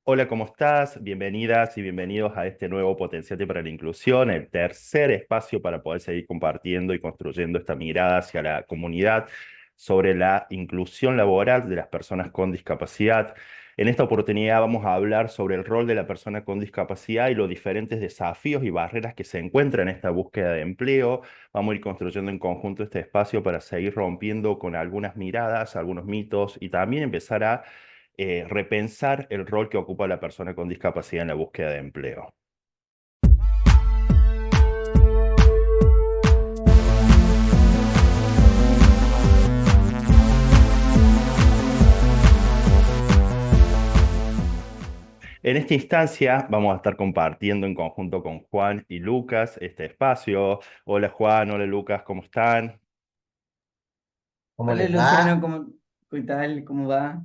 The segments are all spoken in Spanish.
Hola, ¿cómo estás? Bienvenidas y bienvenidos a este nuevo Potenciate para la Inclusión, el tercer espacio para poder seguir compartiendo y construyendo esta mirada hacia la comunidad sobre la inclusión laboral de las personas con discapacidad. En esta oportunidad vamos a hablar sobre el rol de la persona con discapacidad y los diferentes desafíos y barreras que se encuentran en esta búsqueda de empleo. Vamos a ir construyendo en conjunto este espacio para seguir rompiendo con algunas miradas, algunos mitos y también empezar a repensar el rol que ocupa la persona con discapacidad en la búsqueda de empleo. En esta instancia vamos a estar compartiendo en conjunto con Juan y Lucas este espacio. Hola Juan, hola Lucas, ¿cómo están? ¿Cómo Hola les Luciano, va? ¿qué tal? ¿Cómo va?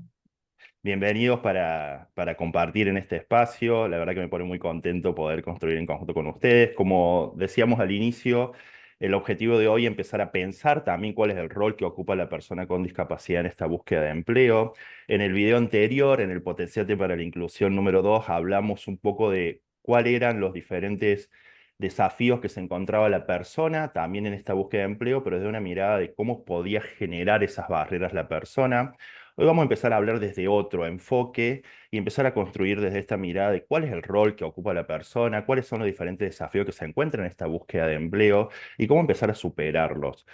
Bienvenidos para compartir en este espacio. La verdad que me pone muy contento poder construir en conjunto con ustedes. Como decíamos al inicio, el objetivo de hoy es empezar a pensar también cuál es el rol que ocupa la persona con discapacidad en esta búsqueda de empleo. En el video anterior, en el Potenciate para la Inclusión número 2, hablamos un poco de cuáles eran los diferentes desafíos que se encontraba la persona también en esta búsqueda de empleo, pero desde una mirada de cómo podía generar esas barreras la persona. Hoy vamos a empezar a hablar desde otro enfoque y empezar a construir desde esta mirada de cuál es el rol que ocupa la persona, cuáles son los diferentes desafíos que se encuentran en esta búsqueda de empleo y cómo empezar a superarlos.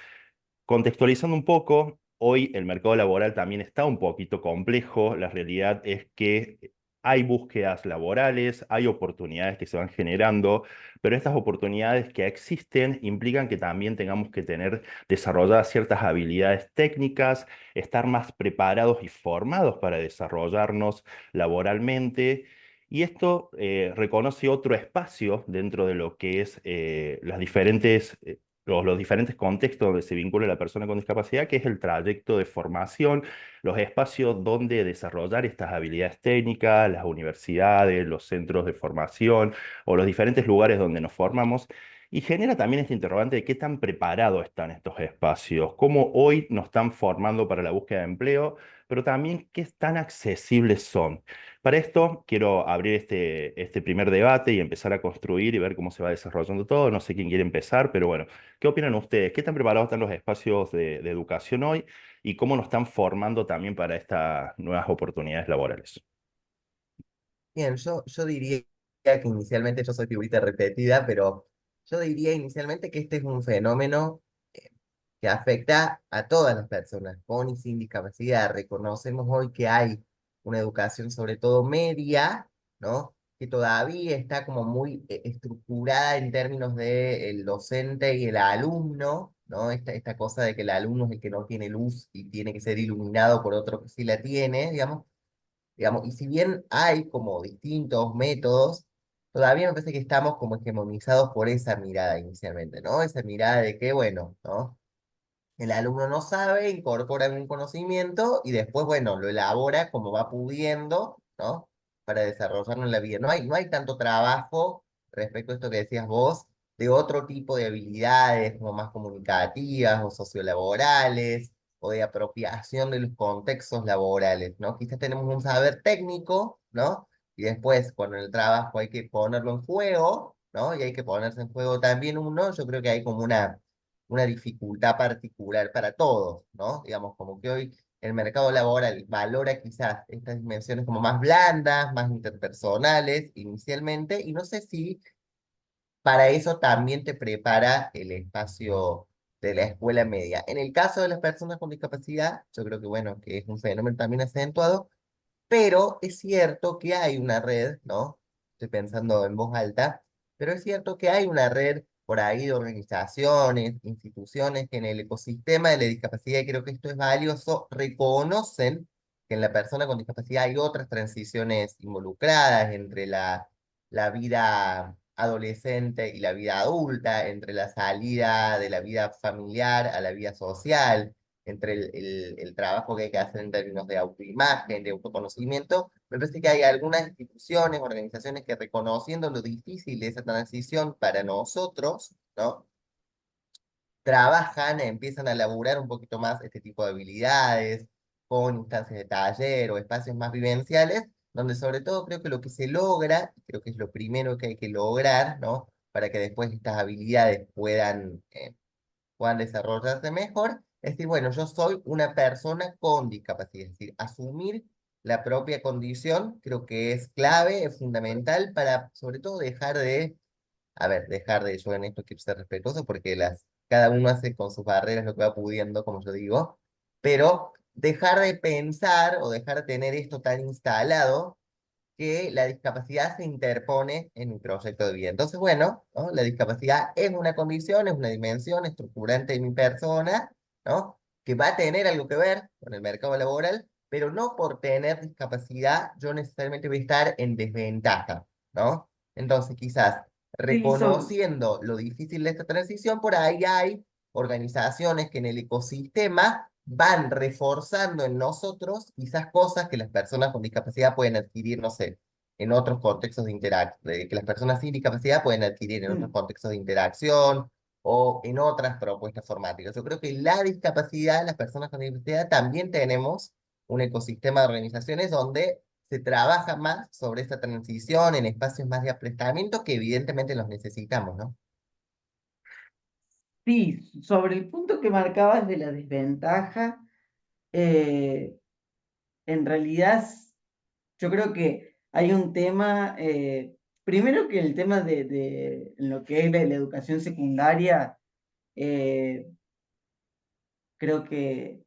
Contextualizando un poco, hoy el mercado laboral también está un poquito complejo. La realidad es que hay búsquedas laborales, hay oportunidades que se van generando, pero estas oportunidades que existen implican que también tengamos que tener desarrolladas ciertas habilidades técnicas, estar más preparados y formados para desarrollarnos laboralmente. Y esto reconoce otro espacio dentro de lo que es las diferentes los diferentes contextos donde se vincula la persona con discapacidad, que es el trayecto de formación, los espacios donde desarrollar estas habilidades técnicas, las universidades, los centros de formación o los diferentes lugares donde nos formamos. Y genera también este interrogante de qué tan preparados están estos espacios, cómo hoy nos están formando para la búsqueda de empleo, pero también qué tan accesibles son. Para esto quiero abrir este primer debate y empezar a construir y ver cómo se va desarrollando todo. No sé quién quiere empezar, pero bueno. ¿Qué opinan ustedes? ¿Qué tan preparados están los espacios de educación hoy y cómo nos están formando también para estas nuevas oportunidades laborales? Bien, yo diría que inicialmente yo soy figurita repetida, pero yo diría inicialmente que este es un fenómeno eh, que afecta a todas las personas con y sin discapacidad. Reconocemos hoy que hay una educación, sobre todo media, ¿no? Que todavía está como muy estructurada en términos de el docente y el alumno, ¿no? Esta cosa de que el alumno es el que no tiene luz y tiene que ser iluminado por otro que sí la tiene, digamos. Y si bien hay como distintos métodos, todavía me parece que estamos como hegemonizados por esa mirada inicialmente, ¿no? Esa mirada de que, bueno, ¿no? El alumno no sabe, incorpora algún conocimiento y después, bueno, lo elabora como va pudiendo, ¿no? Para desarrollarlo en la vida. No hay tanto trabajo respecto a esto que decías vos, de otro tipo de habilidades, como más comunicativas o sociolaborales, o de apropiación de los contextos laborales, ¿no? Quizás tenemos un saber técnico, ¿no? Y después, con el trabajo hay que ponerlo en juego, ¿no? Y hay que ponerse en juego también uno, yo creo que hay como una dificultad particular para todos, ¿no? Digamos, como que hoy el mercado laboral valora quizás estas dimensiones como más blandas, más interpersonales inicialmente, y no sé si para eso también te prepara el espacio de la escuela media. En el caso de las personas con discapacidad, yo creo que, bueno, que es un fenómeno también acentuado, pero es cierto que hay una red, ¿no? Estoy pensando en voz alta, pero es cierto que hay una red por ahí de organizaciones, instituciones que en el ecosistema de la discapacidad, y creo que esto es valioso, reconocen que en la persona con discapacidad hay otras transiciones involucradas entre la vida adolescente y la vida adulta, entre la salida de la vida familiar a la vida social, entre el trabajo que hay que hacer en términos de autoimagen, de autoconocimiento. Me parece que hay algunas instituciones, organizaciones que reconociendo lo difícil de esa transición para nosotros, ¿no? Trabajan, empiezan a laburar un poquito más este tipo de habilidades, con instancias de taller o espacios más vivenciales, donde sobre todo creo que lo que se logra, creo que es lo primero que hay que lograr, ¿no? Para que después estas habilidades puedan desarrollarse mejor, es decir, bueno, yo soy una persona con discapacidad, es decir, asumir la propia condición creo que es clave, es fundamental para sobre todo dejar de, a ver, dejar de, yo en esto quiero ser respetuoso porque cada uno hace con sus barreras lo que va pudiendo, como yo digo, pero dejar de pensar o dejar de tener esto tan instalado que la discapacidad se interpone en mi proyecto de vida. Entonces, bueno, ¿no? La discapacidad es una condición, es una dimensión estructurante de mi persona, ¿no? Que va a tener algo que ver con el mercado laboral, pero no por tener discapacidad yo necesariamente voy a estar en desventaja, ¿no? Entonces, quizás Sí, reconociendo lo difícil de esta transición, por ahí hay organizaciones que en el ecosistema van reforzando en nosotros quizás cosas que las personas con discapacidad pueden adquirir, no sé, en otros contextos de interacción, que las personas sin discapacidad pueden adquirir en otros mm, contextos de interacción o en otras propuestas formáticas. Yo creo que la discapacidad, las personas con discapacidad, también tenemos un ecosistema de organizaciones donde se trabaja más sobre esta transición en espacios más de aprestamiento que evidentemente los necesitamos, ¿no? sí, sobre el punto que marcabas de la desventaja, eh, en realidad yo creo que hay un tema, primero que el tema de en lo que es la educación secundaria, eh, creo que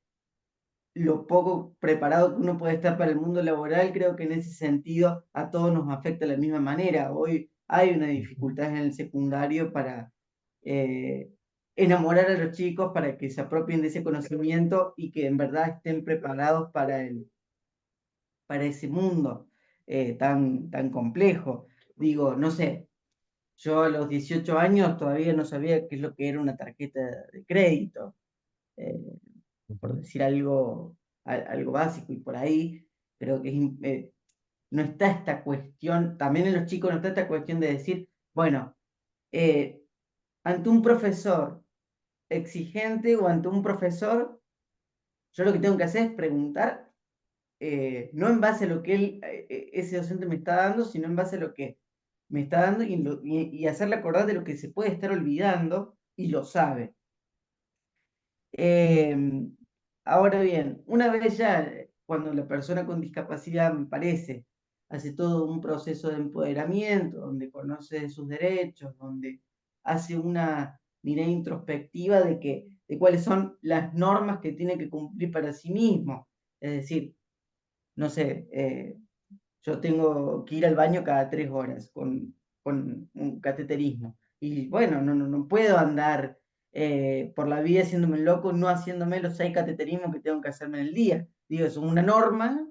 lo poco preparado que uno puede estar para el mundo laboral, creo que en ese sentido a todos nos afecta de la misma manera. Hoy hay una dificultad en el secundario para eh, enamorar a los chicos, para que se apropien de ese conocimiento y que en verdad estén preparados para ese mundo tan complejo. Digo, no sé, yo a los 18 años todavía no sabía qué es lo que era una tarjeta de crédito. eh, por decir algo, algo básico, y por ahí creo que no está esta cuestión, también en los chicos no está esta cuestión de decir, bueno, eh, ante un profesor exigente o ante un profesor, yo lo que tengo que hacer es preguntar, no en base a lo que ese docente me está dando, sino en base a lo que me está dando y hacerle acordar de lo que se puede estar olvidando y lo sabe. Em, Ahora bien, una vez ya, cuando la persona con discapacidad, me parece, hace todo un proceso de empoderamiento, donde conoce de sus derechos, donde hace una mirada introspectiva de cuáles son las normas que tiene que cumplir para sí mismo. Es decir, no sé, yo tengo que ir al baño cada 3 horas con un cateterismo. Y bueno, no puedo andar por la vida haciéndome el loco, no haciéndome los 6 cateterismos que tengo que hacerme en el día. Digo, es una norma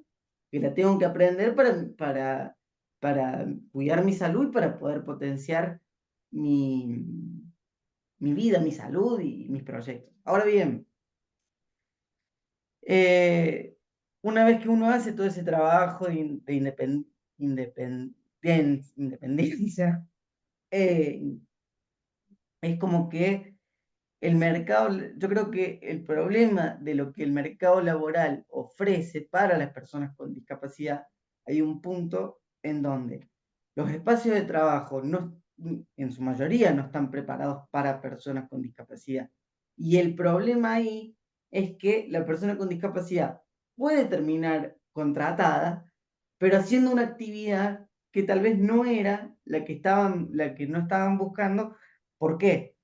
que la tengo que aprender para cuidar mi salud y para poder potenciar mi, mi vida, mi salud y mis proyectos. Ahora bien, eh, una vez que uno hace todo ese trabajo independencia, eh, es como que el mercado, yo creo que el problema de lo que el mercado laboral ofrece para las personas con discapacidad, hay un punto en donde los espacios de trabajo en su mayoría no están preparados para personas con discapacidad. Y el problema ahí es que la persona con discapacidad puede terminar contratada, pero haciendo una actividad que tal vez no era la que no estaban buscando. ¿Por qué?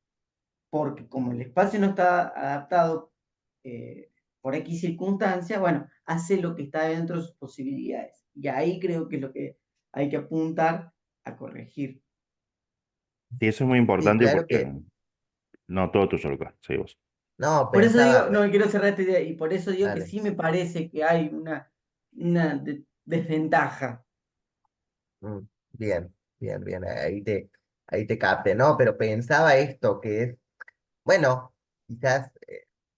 Porque como el espacio no está adaptado por X circunstancia, bueno, hace lo que está dentro de sus posibilidades. Y ahí creo que es lo que hay que apuntar a corregir. Sí, eso es muy Sí, importante claro porque... que, No, todo tuyo, Lucas. Sí, vos. no, Por eso digo, pensaba, no quiero cerrar esta idea, y por eso digo que dale. sí me parece que hay una desventaja. Mm, bien, bien, bien, ahí te capté, ¿no? Pero pensaba esto, que es, bueno, quizás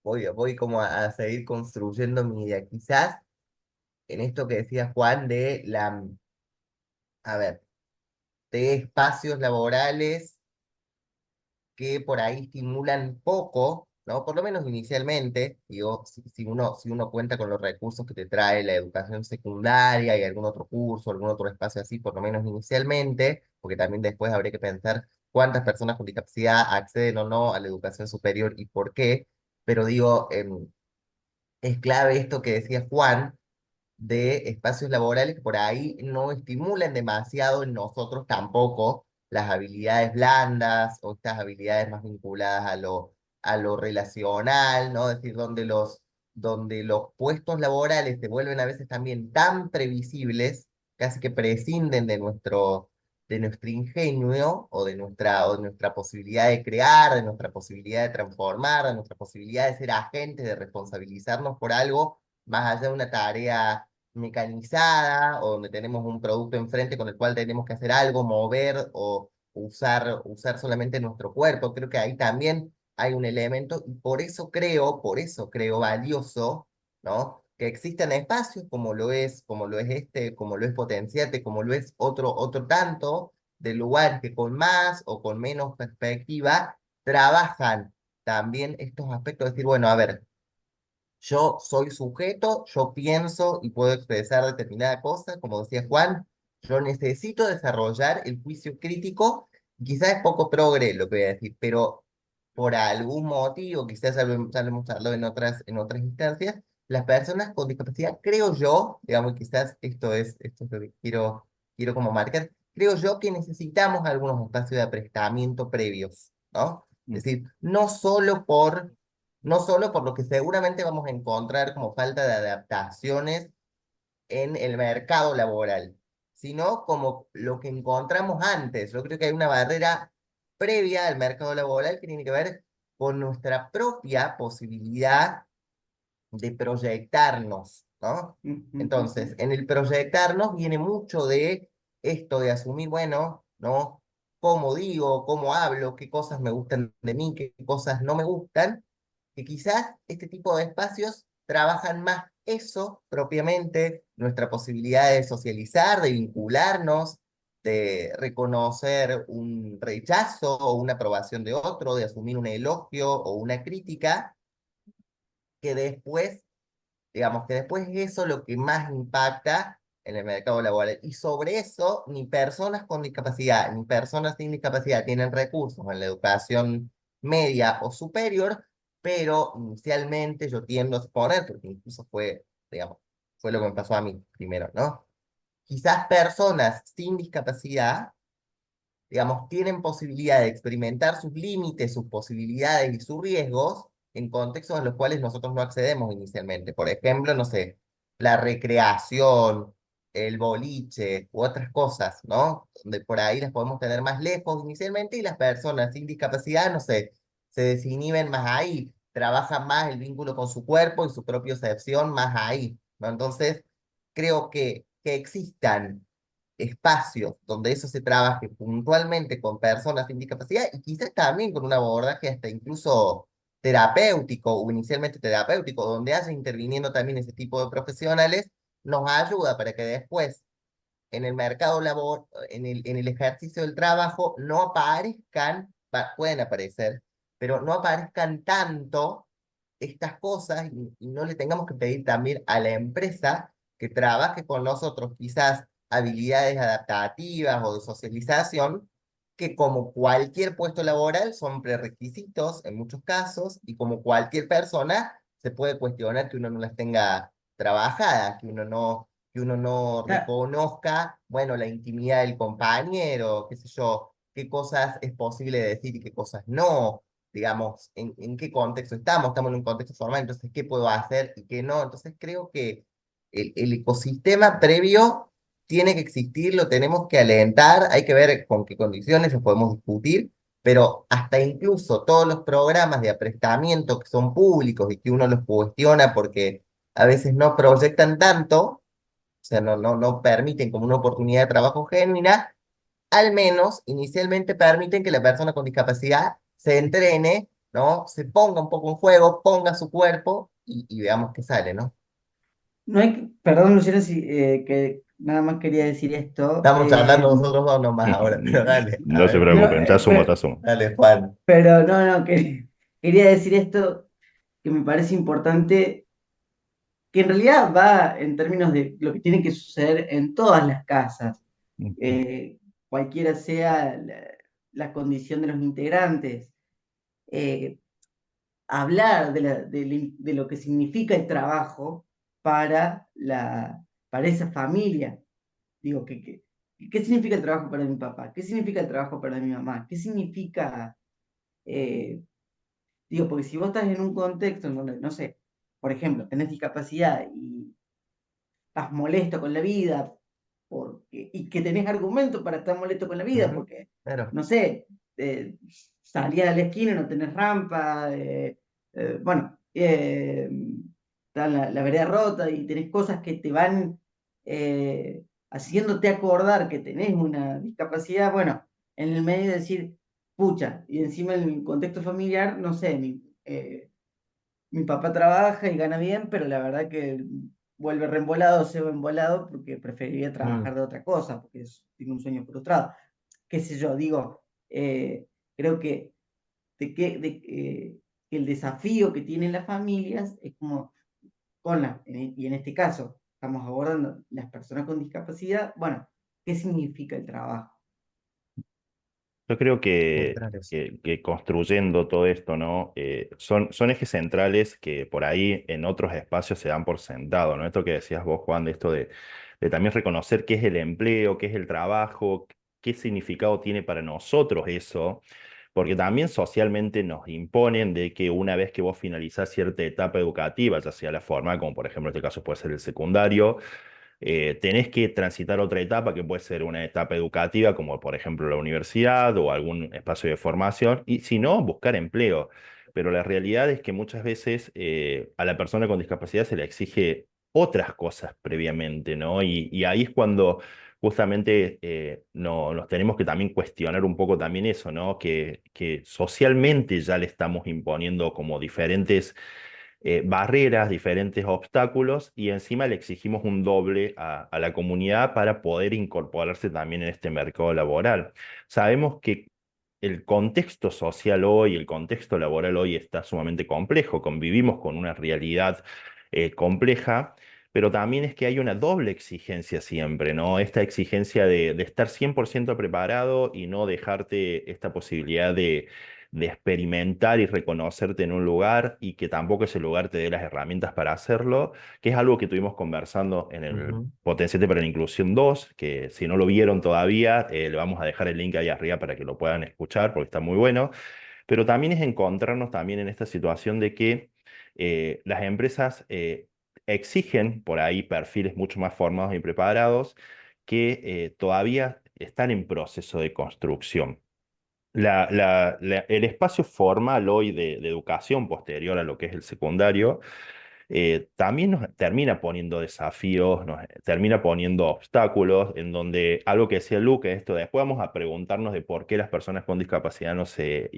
voy como a seguir construyendo mi idea, quizás en esto que decía Juan a ver, de espacios laborales que por ahí estimulan poco, ¿no? Por lo menos inicialmente, digo, si uno cuenta con los recursos que te trae la educación secundaria y algún otro curso, algún otro espacio así, por lo menos inicialmente, porque también después habría que pensar cuántas personas con discapacidad acceden o no a la educación superior y por qué, pero digo, es clave esto que decía Juan, de espacios laborales que por ahí no estimulan demasiado en nosotros tampoco las habilidades blandas o estas habilidades más vinculadas a lo relacional, ¿no? Es decir, donde los puestos laborales se vuelven a veces también tan previsibles, casi que prescinden de nuestro ingenio o de nuestra posibilidad de crear, de nuestra posibilidad de transformar, de nuestra posibilidad de ser agentes, de responsabilizarnos por algo, más allá de una tarea mecanizada o donde tenemos un producto enfrente con el cual tenemos que hacer algo, mover o usar solamente nuestro cuerpo. Creo que ahí también hay un elemento y por eso creo valioso, ¿no? Que existan espacios como lo es Potenciate, como lo es otro tanto de lugares que con más o con menos perspectiva trabajan también estos aspectos, de decir, bueno, a ver, yo soy sujeto, yo pienso y puedo expresar determinada cosa, como decía Juan, yo necesito desarrollar el juicio crítico, quizás es poco progre lo que voy a decir, pero por algún motivo, quizás ya lo hemos hablado en otras instancias, las personas con discapacidad, creo yo, digamos, quizás esto es lo que quiero como marcar, creo yo que necesitamos algunos espacios de aprestamiento previos, ¿no? Mm. Es decir, no solo por lo que seguramente vamos a encontrar como falta de adaptaciones en el mercado laboral, sino como lo que encontramos antes. Yo creo que hay una barrera previa al mercado laboral que tiene que ver con nuestra propia posibilidad de proyectarnos, ¿no? Entonces, en el proyectarnos viene mucho de esto de asumir, bueno, ¿no? Cómo digo, cómo hablo, qué cosas me gustan de mí, qué cosas no me gustan, que quizás este tipo de espacios trabajan más eso propiamente, nuestra posibilidad de socializar, de vincularnos, de reconocer un rechazo o una aprobación de otro, de asumir un elogio o una crítica, que después, digamos, que después es eso lo que más impacta en el mercado laboral. Y sobre eso, ni personas con discapacidad, ni personas sin discapacidad tienen recursos en la educación media o superior, pero inicialmente yo tiendo a suponer, porque incluso digamos, fue lo que me pasó a mí primero, ¿no? Quizás personas sin discapacidad, digamos, tienen posibilidad de experimentar sus límites, sus posibilidades y sus riesgos en contextos en los cuales nosotros no accedemos inicialmente. Por ejemplo, no sé, la recreación, el boliche u otras cosas, ¿no? Donde por ahí las podemos tener más lejos inicialmente y las personas sin discapacidad, no sé, se desinhiben más ahí, trabajan más el vínculo con su cuerpo y su propia percepción más ahí, ¿no? Entonces, creo que existan espacios donde eso se trabaje puntualmente con personas sin discapacidad y quizás también con un abordaje hasta incluso terapéutico o inicialmente terapéutico, donde haya interviniendo también ese tipo de profesionales, nos ayuda para que después en el mercado labor, en el ejercicio del trabajo, no aparezcan, pueden aparecer, pero no aparezcan tanto estas cosas y no le tengamos que pedir también a la empresa que trabaje con nosotros quizás habilidades adaptativas o de socialización, que como cualquier puesto laboral son prerequisitos en muchos casos y como cualquier persona se puede cuestionar que uno no las tenga trabajadas, que uno no Ah, reconozca, bueno, la intimidad del compañero, qué sé yo, qué cosas es posible decir y qué cosas no, digamos, en qué contexto estamos en un contexto formal, entonces, ¿qué puedo hacer y qué no? Entonces, creo que el ecosistema previo tiene que existir, lo tenemos que alentar, hay que ver con qué condiciones lo podemos discutir, pero hasta incluso todos los programas de aprestamiento que son públicos y que uno los cuestiona porque a veces no proyectan tanto, o sea, no permiten como una oportunidad de trabajo genuina, al menos inicialmente permiten que la persona con discapacidad se entrene, ¿no? Se ponga un poco en juego, ponga su cuerpo y veamos qué sale, ¿no? no hay, perdón, Luciana, que nada más quería decir esto. Estamos charlando nosotros dos nomás ahora, pero dale, a No se ver. No, preocupen, te asumo, te asumo. Dale, Juan. pero no, no, quería decir esto que me parece importante, que en realidad va en términos de lo que tiene que suceder en todas las casas, Ujú, eh, cualquiera sea la condición de los integrantes. Eh, Hablar de lo que significa el trabajo para, para esa familia. Digo, ¿qué significa el trabajo para mi papá? ¿Qué significa el trabajo para mi mamá? ¿Qué significa, eh, digo, porque si vos estás en un contexto en donde, no sé, por ejemplo, tenés discapacidad y estás molesto con la vida, y que tenés argumentos para estar molesto con la vida, Ujú, porque, claro. no sé, salías a la esquina y no tenés rampa, bueno, está la vereda rota y tenés cosas que te van haciéndote acordar que tenés una discapacidad, bueno, en el medio de decir, pucha, y encima en el contexto familiar, no sé, mi papá trabaja y gana bien, pero la verdad que vuelve reembolado, se va embolado porque preferiría Mm, trabajar de otra cosa, porque tiene un sueño frustrado. Qué sé yo, digo, creo que, que el desafío que tienen las familias es como, y en este caso, estamos abordando las personas con discapacidad, bueno, ¿qué significa el trabajo? yo creo centrar eso. que construyendo todo esto, ¿no? Son ejes centrales que por ahí en otros espacios se dan por sentado, ¿no? Esto que decías vos, Juan, de esto de también reconocer qué es el empleo, qué es el trabajo, qué significado tiene para nosotros eso, porque también socialmente nos imponen de que una vez que vos finalizás cierta etapa educativa, ya sea la formal, como por ejemplo en este caso puede ser el secundario, tenés que transitar otra etapa que puede ser una etapa educativa, como por ejemplo la universidad o algún espacio de formación, y si no, buscar empleo. Pero la realidad es que muchas veces a la persona con discapacidad se le exige otras cosas previamente, ¿no? Y ahí es cuando justamente no, nos tenemos que también cuestionar un poco también eso, ¿no? Que socialmente ya le estamos imponiendo como diferentes barreras, diferentes obstáculos y encima le exigimos un doble a la comunidad para poder incorporarse también en este mercado laboral. Sabemos que el contexto social hoy, el contexto laboral hoy está sumamente complejo, convivimos con una realidad compleja. Pero también es que hay una doble exigencia siempre, ¿no? Esta exigencia de estar 100% preparado y no dejarte esta posibilidad de experimentar y reconocerte en un lugar y que tampoco ese lugar te dé las herramientas para hacerlo, que es algo que estuvimos conversando en el Ujú, Potenciate para la Inclusión 2, que si no lo vieron todavía, le vamos a dejar el link ahí arriba para que lo puedan escuchar porque está muy bueno, pero también es encontrarnos también en esta situación de que las empresas exigen por ahí perfiles mucho más formados y preparados que todavía están en proceso de construcción. El espacio formal hoy de educación posterior a lo que es el secundario también nos termina poniendo desafíos, nos termina poniendo obstáculos, en donde algo que decía Luke, esto de después vamos a preguntarnos de por qué las personas con discapacidad no se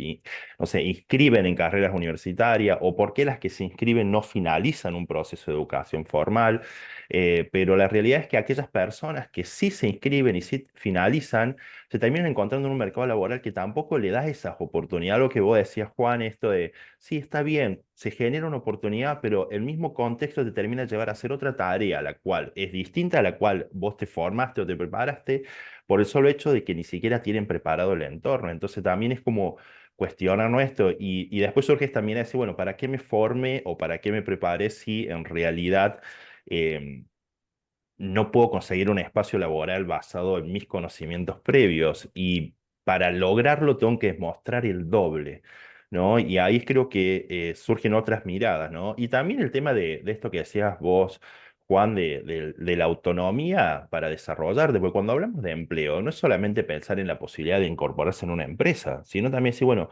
inscriben en carreras universitarias o por qué las que se inscriben no finalizan un proceso de educación formal. Pero la realidad es que aquellas personas que sí se inscriben y sí finalizan, se terminan encontrando en un mercado laboral que tampoco le da esas oportunidades. Lo que vos decías, Juan, esto de sí, está bien, se genera una oportunidad, pero el mismo contexto te termina de llevar a hacer otra tarea, la cual es distinta a la cual vos te formaste o te preparaste por el solo hecho de que ni siquiera tienen preparado el entorno. Entonces también es como cuestionarnos esto y después surge también a decir, bueno, ¿para qué me forme o para qué me prepare si en realidad em, no puedo conseguir un espacio laboral basado en mis conocimientos previos y para lograrlo tengo que mostrar el doble, ¿no? Y ahí creo que surgen otras miradas, ¿no? Y también el tema de esto que decías vos, Juan, de la autonomía para desarrollarte, porque cuando hablamos de empleo no es solamente pensar en la posibilidad de incorporarse en una empresa, sino también decir, bueno,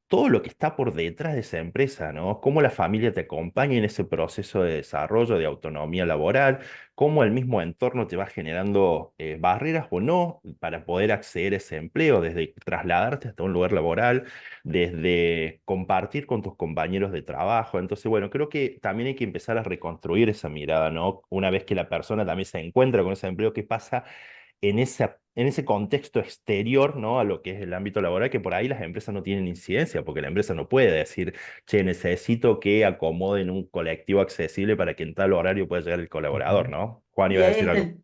todo lo que está por detrás de esa empresa, ¿no? Cómo la familia te acompaña en ese proceso de desarrollo, de autonomía laboral, cómo el mismo entorno te va generando barreras o no para poder acceder a ese empleo, desde trasladarte hasta un lugar laboral, desde compartir con tus compañeros de trabajo. Entonces, bueno, creo que también hay que empezar a reconstruir esa mirada, ¿no? Una vez que la persona también se encuentra con ese empleo, ¿qué pasa en ese contexto exterior, ¿no? A lo que es el ámbito laboral, que por ahí las empresas no tienen incidencia, porque la empresa no puede decir, che, necesito que acomoden un colectivo accesible para que en tal horario pueda llegar el colaborador, Ujú. ¿no? Juan, Y iba a ahí decir está algo. el,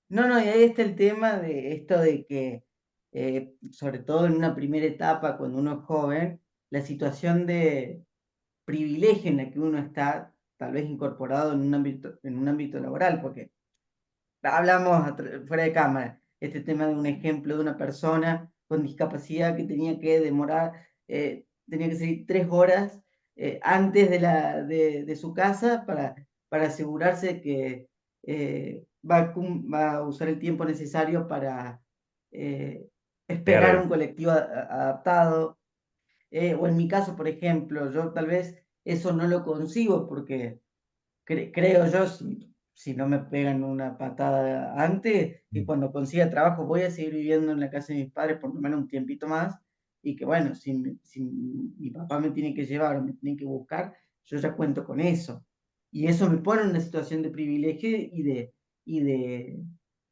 no, no, y ahí está el tema de esto de que, sobre todo en una primera etapa, cuando uno es joven, la situación de privilegio en la que uno está, tal vez incorporado en un ámbito laboral, porque hablamos fuera de cámara, este tema de un ejemplo de una persona con discapacidad que tenía que tenía que salir 3 horas antes de su casa para asegurarse que va a usar el tiempo necesario para eh, esperar Claro. un colectivo adaptado. O en mi caso, por ejemplo, yo tal vez eso no lo consigo porque creo yo, si no me pegan una patada antes, que cuando consiga trabajo voy a seguir viviendo en la casa de mis padres por lo menos un tiempito más, y que bueno, si mi papá me tiene que llevar o me tiene que buscar, yo ya cuento con eso. Y eso me pone en una situación de privilegio y de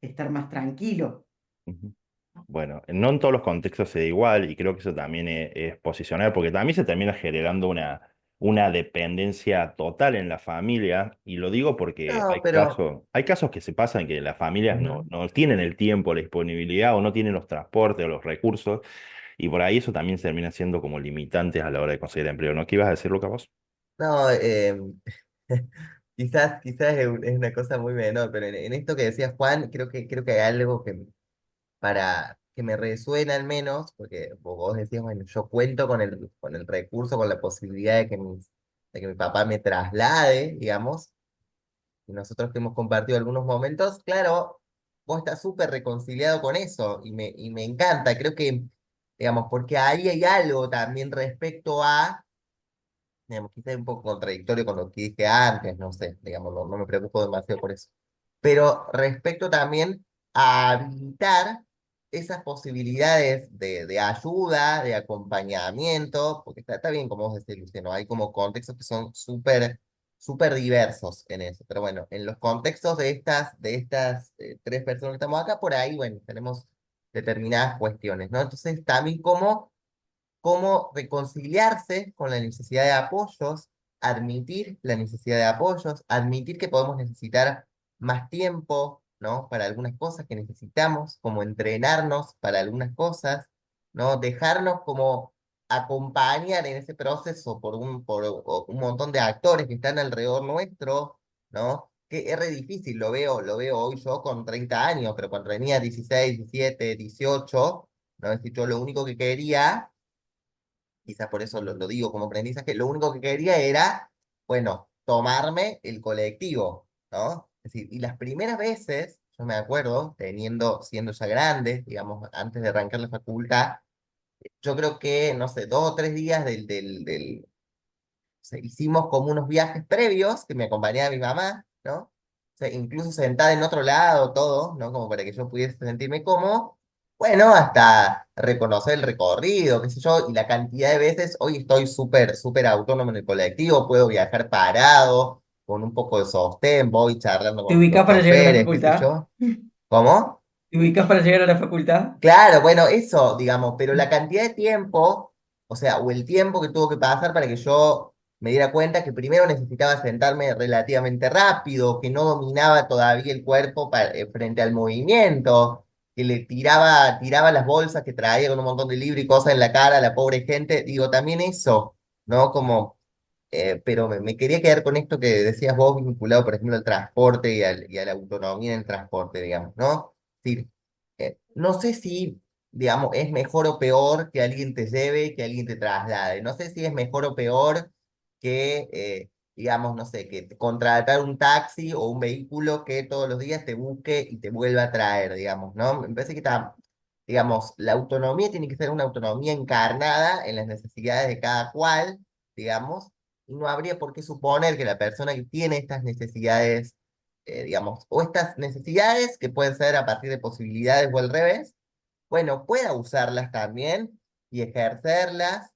estar más tranquilo. Ujú. Bueno, no en todos los contextos se da igual y creo que eso también es posicionar, porque también se termina generando una dependencia total en la familia, y lo digo porque No, pero hay casos que se pasan que las familias ujú. no tienen el tiempo, la disponibilidad o no tienen los transportes o los recursos, y por ahí eso también se termina siendo como limitantes a la hora de conseguir empleo, ¿no? ¿Qué ibas a decir, Lucas, vos? No, quizás es una cosa muy menor, pero en esto que decía Juan, creo que hay algo para que me resuena al menos, porque vos decías, bueno, yo cuento con el recurso, con la posibilidad de que mi papá me traslade, digamos, y nosotros que hemos compartido algunos momentos, claro, vos estás súper reconciliado con eso, y me encanta, creo que, digamos, porque ahí hay algo también respecto a, digamos, quizás es un poco contradictorio con lo que dije antes, no sé, digamos, no me preocupo demasiado por eso. Pero respecto también a habilitar esas posibilidades de ayuda, de acompañamiento, porque está bien, como vos decís, Luciano, hay como contextos que son súper diversos en eso. Pero bueno, en los contextos de estas tres personas que estamos acá, por ahí, bueno, tenemos determinadas cuestiones, ¿no? Entonces, también cómo reconciliarse con la necesidad de apoyos, admitir la necesidad de apoyos, admitir que podemos necesitar más tiempo, ¿no? Para algunas cosas que necesitamos, como entrenarnos para algunas cosas, ¿no? Dejarnos como acompañar en ese proceso por un montón de actores que están alrededor nuestro, ¿no? Que es re difícil, lo veo hoy yo con 30 años, pero cuando tenía 16, 17, 18, ¿no? Es decir, yo lo único que quería, quizás por eso lo digo como aprendizaje, lo único que quería era, bueno, tomarme el colectivo, ¿no? Es decir, y las primeras veces, yo me acuerdo, siendo ya grande, digamos, antes de arrancar la facultad, yo creo que, no sé, 2 o 3 días hicimos como unos viajes previos que me acompañaba mi mamá, ¿no? O sea, incluso sentada en otro lado, todo, ¿no? Como para que yo pudiese sentirme cómodo. Bueno, hasta reconocer el recorrido, qué sé yo, y la cantidad de veces, hoy estoy súper autónomo en el colectivo, puedo viajar parado, con un poco de sostén, voy charlando ¿Te con los ubicas para llegar a la choferes, qué sé facultad? yo. ¿Cómo? ¿Te ubicas para llegar a la facultad? Claro, bueno, eso, digamos, pero la cantidad de tiempo, o sea, o el tiempo que tuvo que pasar para que yo me diera cuenta que primero necesitaba sentarme relativamente rápido, que no dominaba todavía el cuerpo frente al movimiento, que le tiraba las bolsas que traía con un montón de libros y cosas en la cara a la pobre gente, digo, también eso, ¿no? Como, pero me quería quedar con esto que decías vos, vinculado, por ejemplo, al transporte y a la autonomía en el transporte, digamos, ¿no? Sí, no sé si, digamos, es mejor o peor que alguien te lleve, que alguien te traslade. No sé si es mejor o peor que, digamos, no sé, que contratar un taxi o un vehículo que todos los días te busque y te vuelva a traer, digamos, ¿no? Me parece que está, digamos, la autonomía tiene que ser una autonomía encarnada en las necesidades de cada cual, digamos, y no habría por qué suponer que la persona que tiene estas necesidades, digamos, o estas necesidades que pueden ser a partir de posibilidades o al revés, bueno, pueda usarlas también y ejercerlas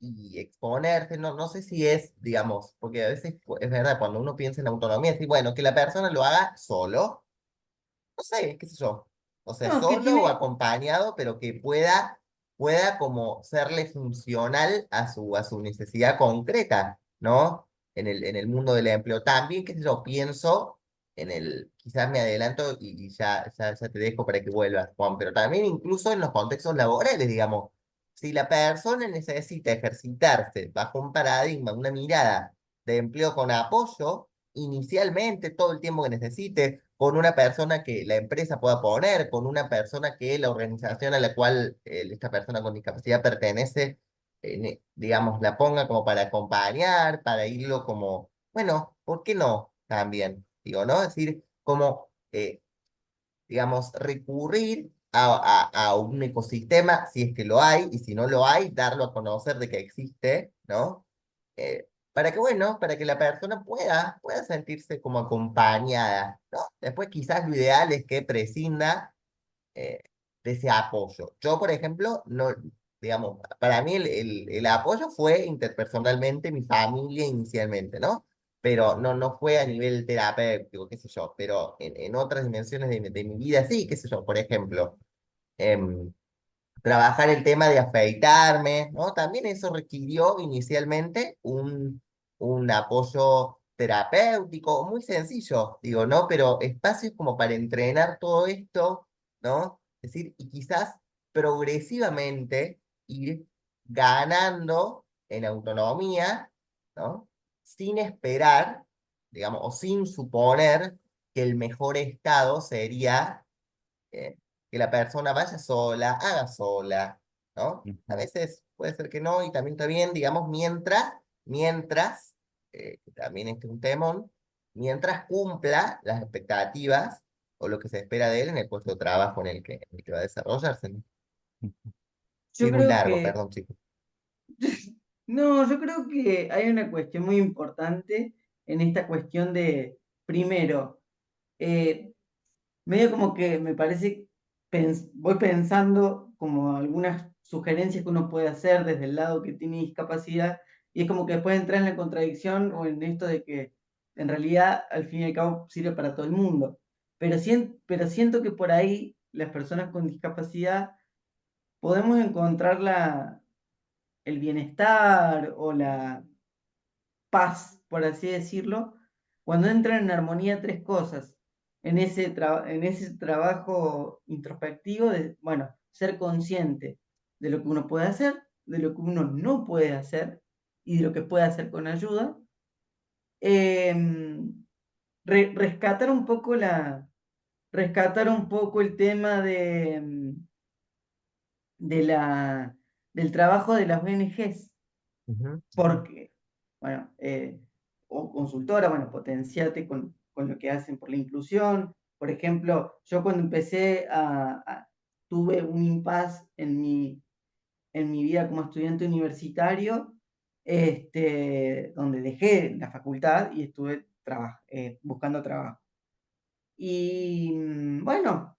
y exponerse. No sé si es, digamos, porque a veces es verdad, cuando uno piensa en autonomía, es decir, bueno, que la persona lo haga solo, no sé, qué sé yo. O sea, No, que solo o tiene, acompañado, pero que pueda como serle funcional a su necesidad concreta, ¿no? En el mundo del empleo. También, qué sé yo, pienso quizás me adelanto y ya te dejo para que vuelvas, Juan, pero también incluso en los contextos laborales, digamos, si la persona necesita ejercitarse bajo un paradigma, una mirada de empleo con apoyo, inicialmente todo el tiempo que necesite, con una persona que la empresa pueda poner, con una persona que la organización a la cual esta persona con discapacidad pertenece, digamos, la ponga como para acompañar, para irlo como, bueno, ¿por qué no? También, digo, ¿no? Es decir, como, digamos, recurrir a un ecosistema, si es que lo hay, y si no lo hay, darlo a conocer de que existe, ¿no? Para que, bueno, para que la persona pueda sentirse como acompañada, ¿no? Después quizás lo ideal es que prescinda eh, de ese apoyo. Yo, por ejemplo, no, digamos, para mí el apoyo fue interpersonalmente mi familia inicialmente, ¿no? Pero no fue a nivel terapéutico, qué sé yo, pero en otras dimensiones de mi vida sí, qué sé yo, por ejemplo. em, Trabajar el tema de afeitarme, ¿no? También eso requirió inicialmente un apoyo terapéutico, muy sencillo, digo, ¿no? Pero espacios como para entrenar todo esto, ¿no? Es decir, y quizás progresivamente ir ganando en autonomía, ¿no? Sin esperar, digamos, o sin suponer que el mejor estado sería eh, que la persona vaya sola, haga sola, ¿no? A Ujú. veces puede ser que no y también está bien, digamos, mientras, que también este es un temón, mientras cumpla las expectativas o lo que se espera de él en el puesto de trabajo en el que va a desarrollarse, ¿no? Sí, yo es muy creo largo, que, perdón, chicos. no, yo creo que hay una cuestión muy importante en esta cuestión de, primero, eh, medio como que me parece, voy pensando como algunas sugerencias que uno puede hacer desde el lado que tiene discapacidad, y es como que después entrar en la contradicción o en esto de que en realidad al fin y al cabo sirve para todo el mundo. Pero siento que por ahí las personas con discapacidad podemos encontrar el bienestar o la paz, por así decirlo, cuando entran en armonía tres cosas, en ese trabajo introspectivo de, bueno, ser consciente de lo que uno puede hacer, de lo que uno no puede hacer y de lo que puede hacer con ayuda. Em, rescatar un poco rescatar un poco el tema de del trabajo de las ONGs, Ujú, porque, bueno, o consultora, bueno, potenciate con lo que hacen por la inclusión. Por ejemplo, yo cuando empecé tuve un impasse en mi vida como estudiante universitario, donde dejé la facultad y estuve buscando trabajo. Y bueno,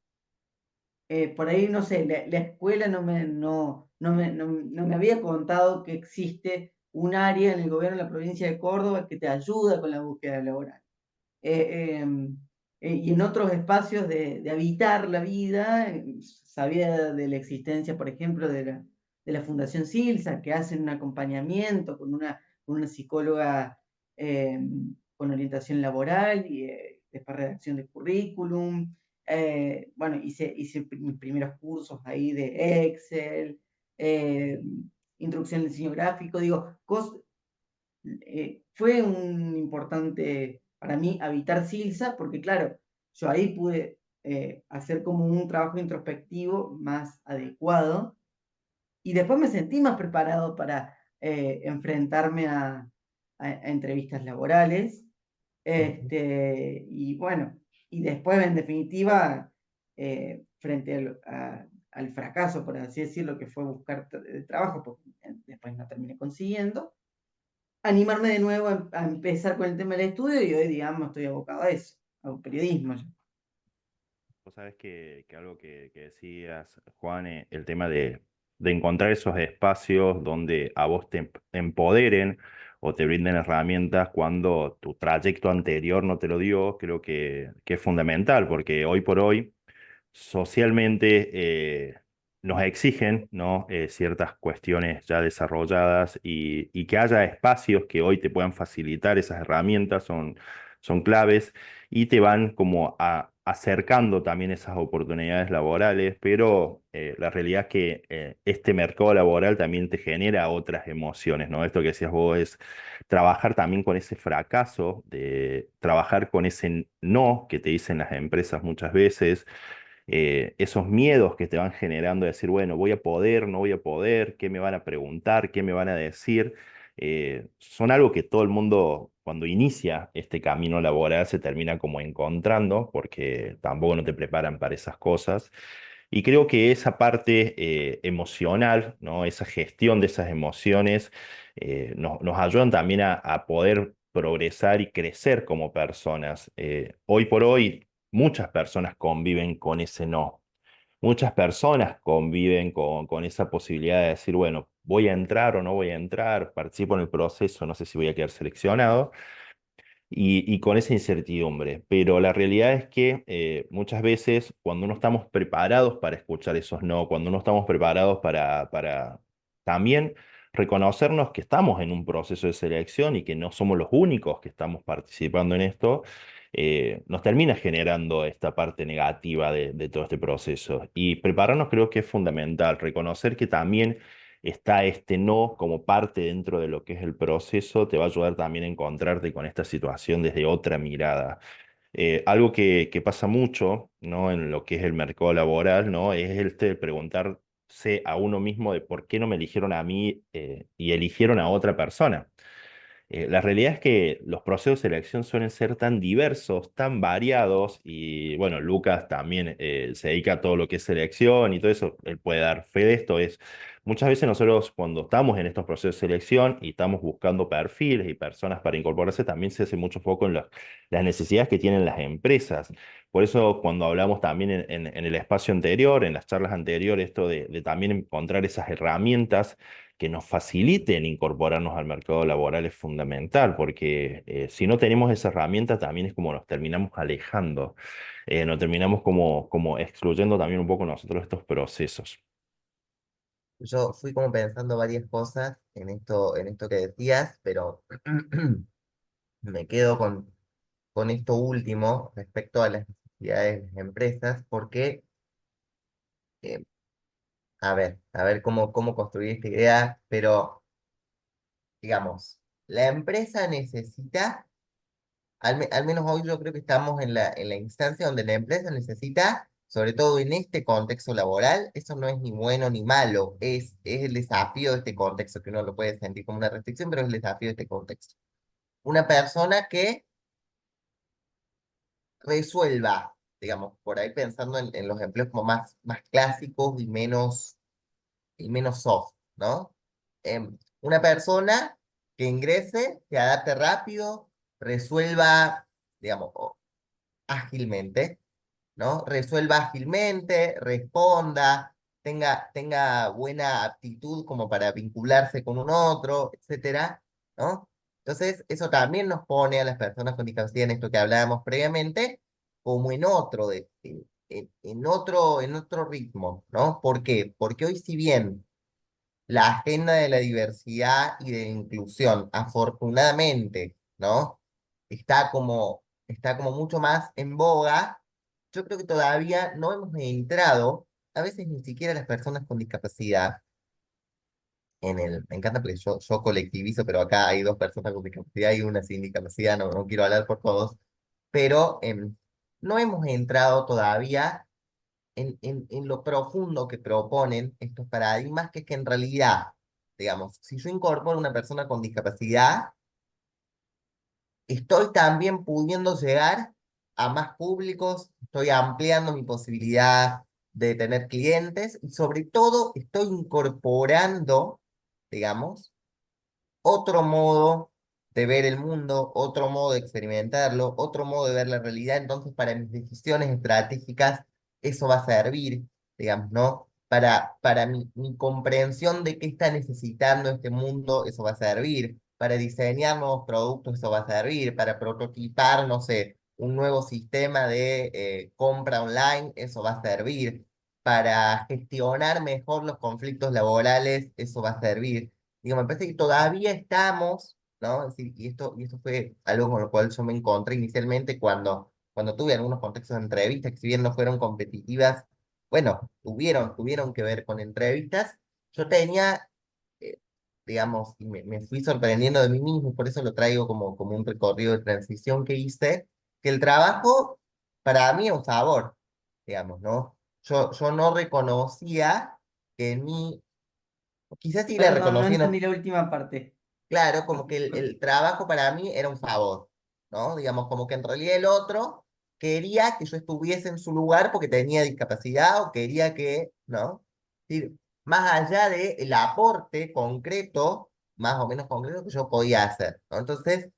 por ahí, no sé, la escuela no me había contado que existe un área en el gobierno de la provincia de Córdoba que te ayuda con la búsqueda laboral. Y en otros espacios de habitar la vida, sabía de la existencia, por ejemplo, de la Fundación Silsa, que hacen un acompañamiento con una psicóloga con orientación laboral y después redacción de currículum. Bueno, hice mis primeros cursos ahí de Excel, eh, introducción al diseño gráfico, digo, fue un importante para mí habitar Silsa, porque claro, yo ahí pude hacer como un trabajo introspectivo más adecuado y después me sentí más preparado para enfrentarme a entrevistas laborales. ujú. Y bueno, y después en definitiva, frente al fracaso, por así decirlo, que fue buscar trabajo, porque después no terminé consiguiendo, animarme de nuevo a empezar con el tema del estudio y hoy, digamos, estoy abocado a eso, a periodismo. Vos sabés que algo que decías, Juan, el tema de encontrar esos espacios donde a vos te empoderen o te brinden herramientas cuando tu trayecto anterior no te lo dio, creo que es fundamental, porque hoy por hoy socialmente nos exigen, ¿no? Ciertas cuestiones ya desarrolladas y que haya espacios que hoy te puedan facilitar esas herramientas son claves y te van como acercando también esas oportunidades laborales, pero la realidad es que este mercado laboral también te genera otras emociones, ¿no? Esto que decías vos es trabajar también con ese fracaso, de trabajar con ese no que te dicen las empresas muchas veces, esos miedos que te van generando de decir, bueno, voy a poder, no voy a poder, qué me van a preguntar, qué me van a decir, son algo que todo el mundo cuando inicia este camino laboral se termina como encontrando, porque tampoco no te preparan para esas cosas. Y creo que esa parte emocional, ¿no? Esa gestión de esas emociones, nos ayudan también a poder progresar y crecer como personas. Hoy por hoy, muchas personas conviven con ese no. Muchas personas conviven con esa posibilidad de decir, bueno, voy a entrar o no voy a entrar, participo en el proceso, no sé si voy a quedar seleccionado y con esa incertidumbre. Pero la realidad es que muchas veces cuando no estamos preparados para escuchar esos no, cuando no estamos preparados para también reconocernos que estamos en un proceso de selección y que no somos los únicos que estamos participando en esto, nos termina generando esta parte negativa de todo este proceso. Y prepararnos creo que es fundamental, reconocer que también está este no como parte dentro de lo que es el proceso, te va a ayudar también a encontrarte con esta situación desde otra mirada. Algo que pasa mucho, ¿no? En lo que es el mercado laboral, ¿no? Es el preguntarse a uno mismo de por qué no me eligieron a mí y eligieron a otra persona. La realidad es que los procesos de selección suelen ser tan diversos, tan variados, y bueno, Lucas también se dedica a todo lo que es selección y todo eso, él puede dar fe de esto, es muchas veces nosotros cuando estamos en estos procesos de selección y estamos buscando perfiles y personas para incorporarse, también se hace mucho foco en las necesidades que tienen las empresas. Por eso cuando hablamos también en el espacio anterior, en las charlas anteriores, esto de también encontrar esas herramientas que nos faciliten incorporarnos al mercado laboral es fundamental, porque si no tenemos esa herramienta también es como nos terminamos alejando, nos terminamos como excluyendo también un poco nosotros estos procesos. Yo fui como pensando varias cosas en esto que decías, pero me quedo con esto último respecto a las necesidades de las empresas, porque, eh, a ver cómo construir esta idea, pero digamos, la empresa necesita, al menos hoy yo creo que estamos en la instancia donde la empresa necesita, sobre todo en este contexto laboral, eso no es ni bueno ni malo, es el desafío de este contexto, que uno lo puede sentir como una restricción, pero es el desafío de este contexto. Una persona que resuelva, digamos, por ahí pensando en los empleos como más clásicos y menos soft, ¿no? Una persona que ingrese, que adapte rápido, resuelva, digamos, ágilmente, ¿no? Resuelva ágilmente, responda, tenga buena aptitud como para vincularse con un otro, etcétera, ¿no? Entonces, eso también nos pone a las personas con discapacidad en esto que hablábamos previamente, como en otro, en otro ritmo, ¿no? ¿Por qué? Porque hoy si bien la agenda de la diversidad y de la inclusión, afortunadamente, ¿no? Está como mucho más en boga. Yo creo que todavía no hemos entrado, a veces ni siquiera las personas con discapacidad, me encanta porque yo colectivizo, pero acá hay dos personas con discapacidad y una sin discapacidad, no quiero hablar por todos, pero no hemos entrado todavía en lo profundo que proponen estos paradigmas, que es que en realidad, digamos, si yo incorporo una persona con discapacidad, estoy también pudiendo llegar a más públicos, estoy ampliando mi posibilidad de tener clientes y sobre todo estoy incorporando, digamos, otro modo de ver el mundo, otro modo de experimentarlo, otro modo de ver la realidad. Entonces, para mis decisiones estratégicas, eso va a servir, digamos, ¿no? Para mi comprensión de qué está necesitando este mundo, eso va a servir. Para diseñar nuevos productos, eso va a servir. Para prototipar, no sé, un nuevo sistema de compra online, eso va a servir. Para gestionar mejor los conflictos laborales, eso va a servir. Digo, me parece que todavía estamos, ¿no? Es decir, y esto fue algo con lo cual yo me encontré inicialmente cuando tuve algunos contextos de entrevistas, que si bien no fueron competitivas, bueno, tuvieron que ver con entrevistas. Yo tenía, eh, digamos, y me fui sorprendiendo de mí mismo, y por eso lo traigo como un recorrido de transición que hice, que el trabajo para mí es un favor, digamos, ¿no? Yo no reconocía que en mí, quizás sí la Perdón, no reconocí, entendí no, la última parte. claro, como que el trabajo para mí era un favor, ¿no? Digamos, como que en realidad el otro quería que yo estuviese en su lugar porque tenía discapacidad o quería que, ¿no? Es decir, más allá del aporte concreto, más o menos concreto que yo podía hacer, ¿no? Entonces,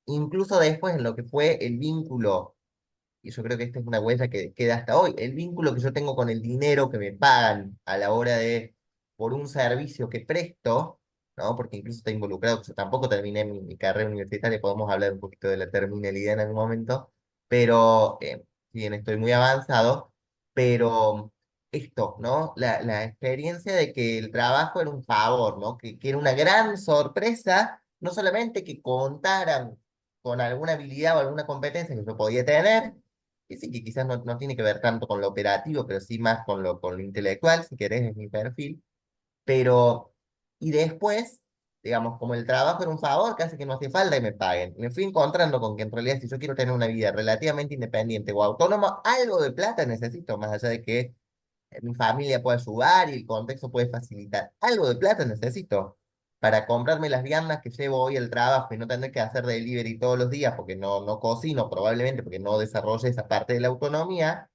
incluso después en lo que fue el vínculo, y yo creo que esta es una huella que queda hasta hoy, el vínculo que yo tengo con el dinero que me pagan a la hora de, por un servicio que presto, ¿no? Porque incluso está involucrado, yo tampoco terminé mi carrera universitaria, podemos hablar un poquito de la terminalidad en algún momento, pero, si bien estoy muy avanzado, pero esto, ¿no? La experiencia de que el trabajo era un favor, ¿no? Que era una gran sorpresa, no solamente que contaran con alguna habilidad o alguna competencia que yo podía tener, que sí, que quizás no tiene que ver tanto con lo operativo, pero sí más con lo intelectual, si querés, es mi perfil, pero, y después, digamos, como el trabajo era un favor, casi que no hace falta que me paguen. Me fui encontrando con que en realidad si yo quiero tener una vida relativamente independiente o autónoma, algo de plata necesito, más allá de que mi familia puede ayudar y el contexto puede facilitar. Algo de plata necesito para comprarme las viandas que llevo hoy al trabajo y no tener que hacer delivery todos los días porque no cocino, probablemente porque no desarrolle esa parte de la autonomía,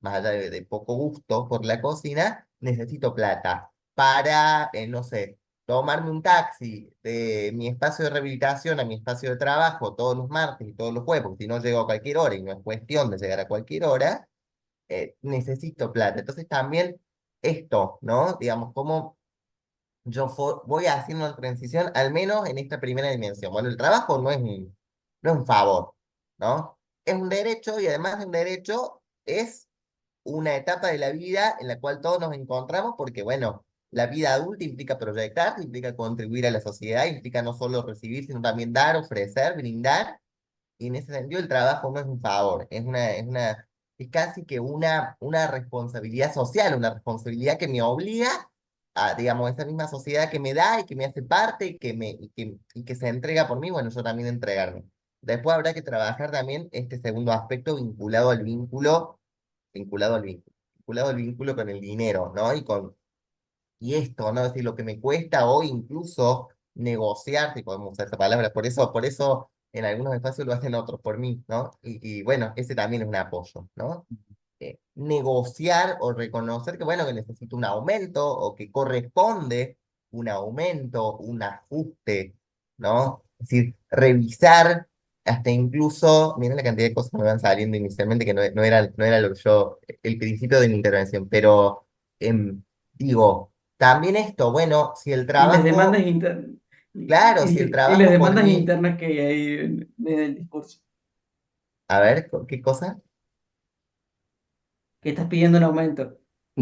más allá de poco gusto por la cocina, necesito plata para, no sé, tomarme un taxi de mi espacio de rehabilitación a mi espacio de trabajo todos los martes y todos los jueves, porque si no llego a cualquier hora y no es cuestión de llegar a cualquier hora, necesito plata. Entonces también esto, ¿no? Digamos, cómo yo voy haciendo una transición, al menos en esta primera dimensión. Bueno, el trabajo no es un favor, ¿no? Es un derecho y además de un derecho es una etapa de la vida en la cual todos nos encontramos porque, bueno, la vida adulta implica proyectar, implica contribuir a la sociedad, implica no solo recibir, sino también dar, ofrecer, brindar. Y en ese sentido el trabajo no es un favor, es casi que una responsabilidad social, una responsabilidad que me obliga a, digamos, esa misma sociedad que me da y que me hace parte y que se entrega por mí, bueno, yo también entregarme. Después habrá que trabajar también este segundo aspecto vinculado al vínculo con el dinero, ¿no? Y esto, ¿no? Es decir, lo que me cuesta hoy incluso negociar, si podemos usar esa palabra, por eso en algunos espacios lo hacen otros por mí, ¿no? Y bueno, ese también es un apoyo, ¿no? Negociar o reconocer que, bueno, que necesito un aumento o que corresponde un aumento, un ajuste, ¿no? Es decir, revisar hasta incluso, miren la cantidad de cosas que me van saliendo inicialmente que no era lo que yo, el principio de mi intervención, pero digo, también esto, bueno, si el Y las demandas trabajo, internas. claro, si el Y las trabajo por demandas mí, internas que hay en el discurso. a ver, ¿qué cosa? Que estás pidiendo un aumento.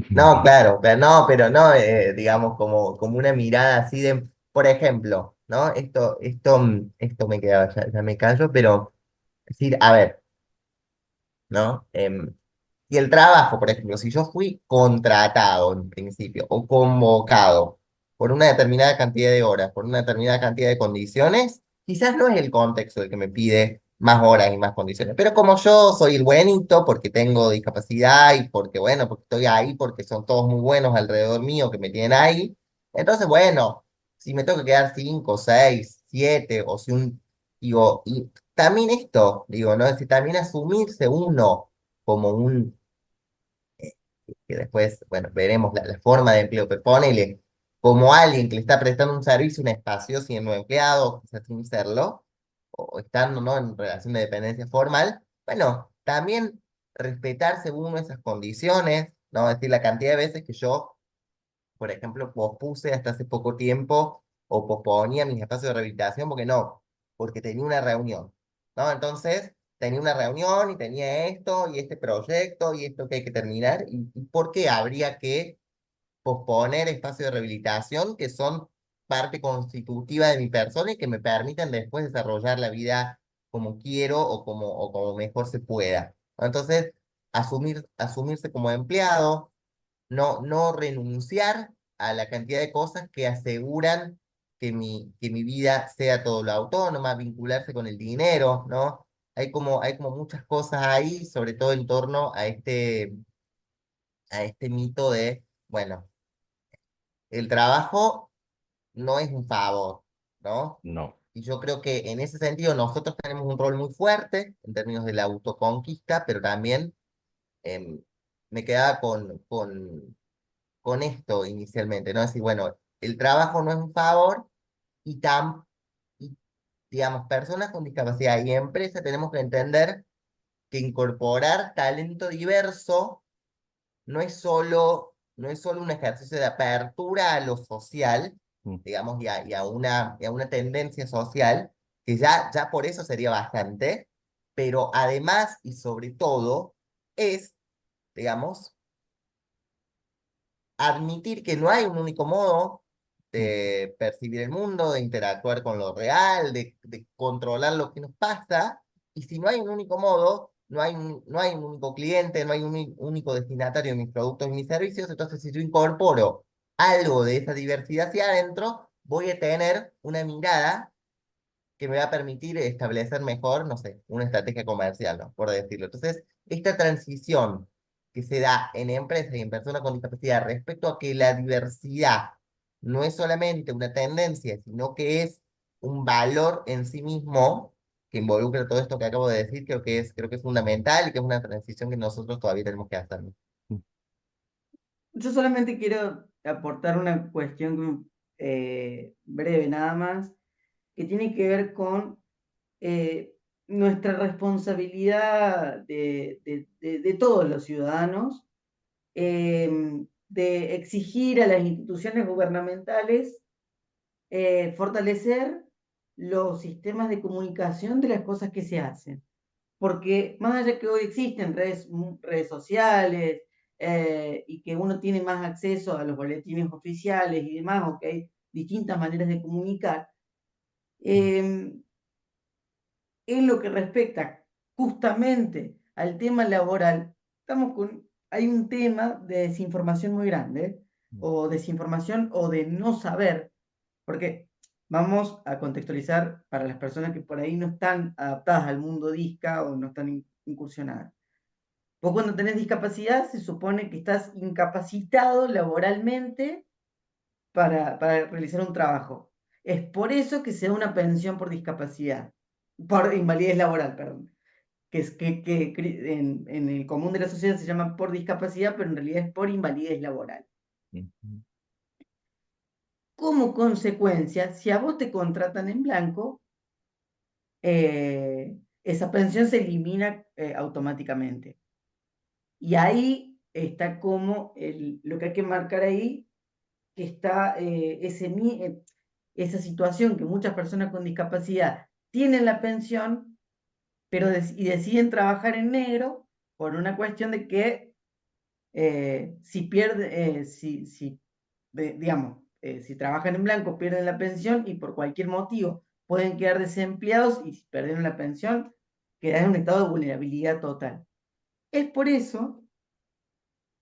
No, claro, pero no, digamos, como una mirada así de, por ejemplo, ¿no? Esto me quedaba, ya me callo, pero decir, a ver, ¿no? Y el trabajo, por ejemplo, si yo fui contratado en principio o convocado por una determinada cantidad de horas, por una determinada cantidad de condiciones, quizás no es el contexto el que me pide más horas y más condiciones. Pero como yo soy el buenito, porque tengo discapacidad y porque, bueno, porque estoy ahí, porque son todos muy buenos alrededor mío que me tienen ahí, entonces, bueno, si me tengo que quedar 5, 6, 7, o si digo, y también esto, digo, ¿no? Es decir, también asumirse uno como que después, bueno, veremos la forma de empleo, pero ponele como alguien que le está prestando un servicio, un espacio, siendo empleado, quizás sin serlo, o estando, ¿no? En relación de dependencia formal, bueno, también respetarse uno esas condiciones, ¿no? Es decir, la cantidad de veces que yo, por ejemplo, pospuse hasta hace poco tiempo o posponía mis espacios de rehabilitación porque no, porque tenía una reunión, ¿no? Entonces, tenía una reunión y tenía esto y este proyecto y esto que hay que terminar, y por qué habría que posponer espacios de rehabilitación que son parte constitutiva de mi persona y que me permiten después desarrollar la vida como quiero o como mejor se pueda. Entonces, asumirse como empleado, no renunciar a la cantidad de cosas que aseguran que mi vida sea todo lo autónoma, vincularse con el dinero, ¿no? Hay como muchas cosas ahí, sobre todo en torno a este mito de, bueno, el trabajo no es un favor, ¿no? No, Y yo creo que en ese sentido nosotros tenemos un rol muy fuerte en términos de la autoconquista, pero también em, me quedaba con esto inicialmente, ¿no? Es decir, bueno, el trabajo no es un favor y, y, digamos, personas con discapacidad y empresas tenemos que entender que incorporar talento diverso no es solo un ejercicio de apertura a lo social, mm, digamos, y a una tendencia social, que ya por eso sería bastante, pero además y sobre todo es, digamos, admitir que no hay un único modo mm, de percibir el mundo, de interactuar con lo real, de controlar lo que nos pasa, y si no hay un único modo, no hay un único cliente, no hay un único destinatario de mis productos y mis servicios, entonces si yo incorporo algo de esa diversidad hacia adentro, voy a tener una mirada que me va a permitir establecer mejor, no sé, una estrategia comercial, ¿no? Por decirlo. Entonces, esta transición que se da en empresas y en personas con discapacidad respecto a que la diversidad no es solamente una tendencia, sino que es un valor en sí mismo que involucra todo esto que acabo de decir, creo que es fundamental y que es una transición que nosotros todavía tenemos que hacer, ¿no? mm, Yo solamente quiero aportar una cuestión breve nada más, que tiene que ver con nuestra responsabilidad de todos los ciudadanos, de exigir a las instituciones gubernamentales fortalecer los sistemas de comunicación de las cosas que se hacen. Porque más allá que hoy existen redes sociales y que uno tiene más acceso a los boletines oficiales y demás, o que hay distintas maneras de comunicar, eh, en lo que respecta justamente al tema laboral, hay un tema de desinformación muy grande, o desinformación o de no saber, porque vamos a contextualizar para las personas que por ahí no están adaptadas al mundo disca o no están incursionadas. Vos cuando tenés discapacidad se supone que estás incapacitado laboralmente para realizar un trabajo. Es por eso que se da una pensión por discapacidad, por invalidez laboral, perdón, en el común de la sociedad se llama por discapacidad, pero en realidad es por invalidez laboral. mm, Como consecuencia, si a vos te contratan en blanco, esa pensión se elimina automáticamente. Y ahí está como lo que hay que marcar ahí, que está esa situación que muchas personas con discapacidad tienen la pensión, pero y deciden trabajar en negro por una cuestión de que si pierde, digamos, si trabajan en blanco pierden la pensión y por cualquier motivo pueden quedar desempleados y si perdieron la pensión quedan en un estado de vulnerabilidad total. Es por eso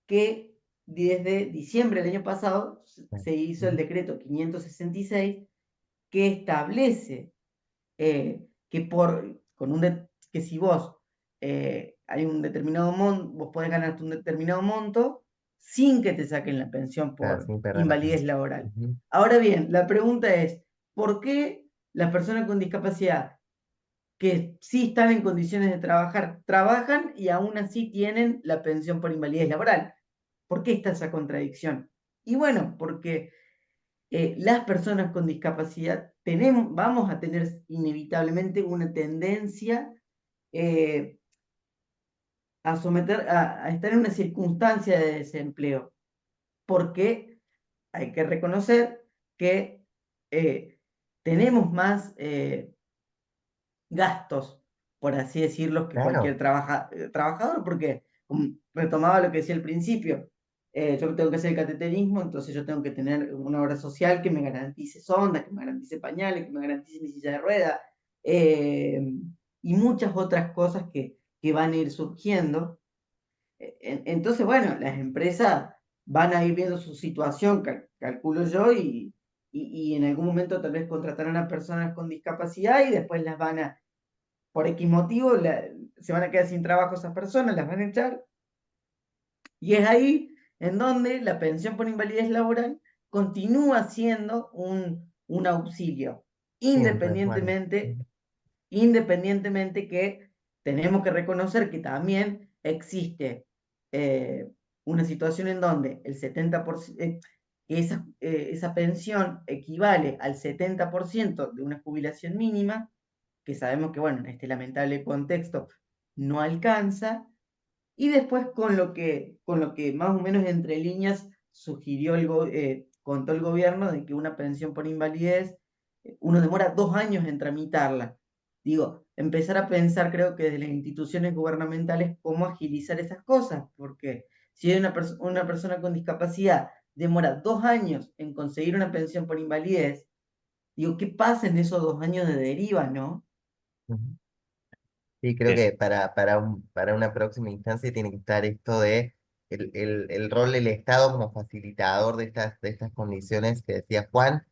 que desde diciembre del año pasado se hizo el decreto 566 que establece que si vos hay un determinado monto, vos podés ganarte un determinado monto sin que te saquen la pensión Claro, por sin perder la invalidez pensión. laboral. Ujú. Ahora bien, la pregunta es, ¿por qué las personas con discapacidad que sí están en condiciones de trabajar, trabajan y aún así tienen la pensión por invalidez laboral? ¿Por qué está esa contradicción? Y bueno, porque las personas con discapacidad vamos a tener inevitablemente una tendencia eh, a estar en una circunstancia de desempleo, porque hay que reconocer que tenemos más gastos por así decirlo, que cualquier Claro, trabajador, porque retomaba lo que decía al principio, yo tengo que hacer el cateterismo, entonces yo tengo que tener una obra social que me garantice sonda, que me garantice pañales, que me garantice mi silla de rueda, eh, y muchas otras cosas que van a ir surgiendo. Entonces, bueno, las empresas van a ir viendo su situación, calculo yo, y en algún momento tal vez contratarán a personas con discapacidad y después las van a, por X motivo, se van a quedar sin trabajo esas personas, las van a echar. Y es ahí en donde la pensión por invalidez laboral continúa siendo un auxilio, siempre, bueno. independientemente que tenemos que reconocer que también existe eh, una situación en donde el 70%, esa pensión equivale al 70% de una jubilación mínima, que sabemos que, bueno, en este lamentable contexto no alcanza, y después con lo que más o menos entre líneas sugirió contó el gobierno de que una pensión por invalidez, uno demora 2 años en tramitarla. Digo, empezar a pensar, creo que desde las instituciones gubernamentales, cómo agilizar esas cosas, porque si hay una persona con discapacidad demora 2 años en conseguir una pensión por invalidez, digo, ¿qué pasa en esos 2 años de deriva, no? Ujú. Sí, creo Es, que para una próxima instancia tiene que estar esto de el rol del Estado como facilitador de estas condiciones que decía Juan.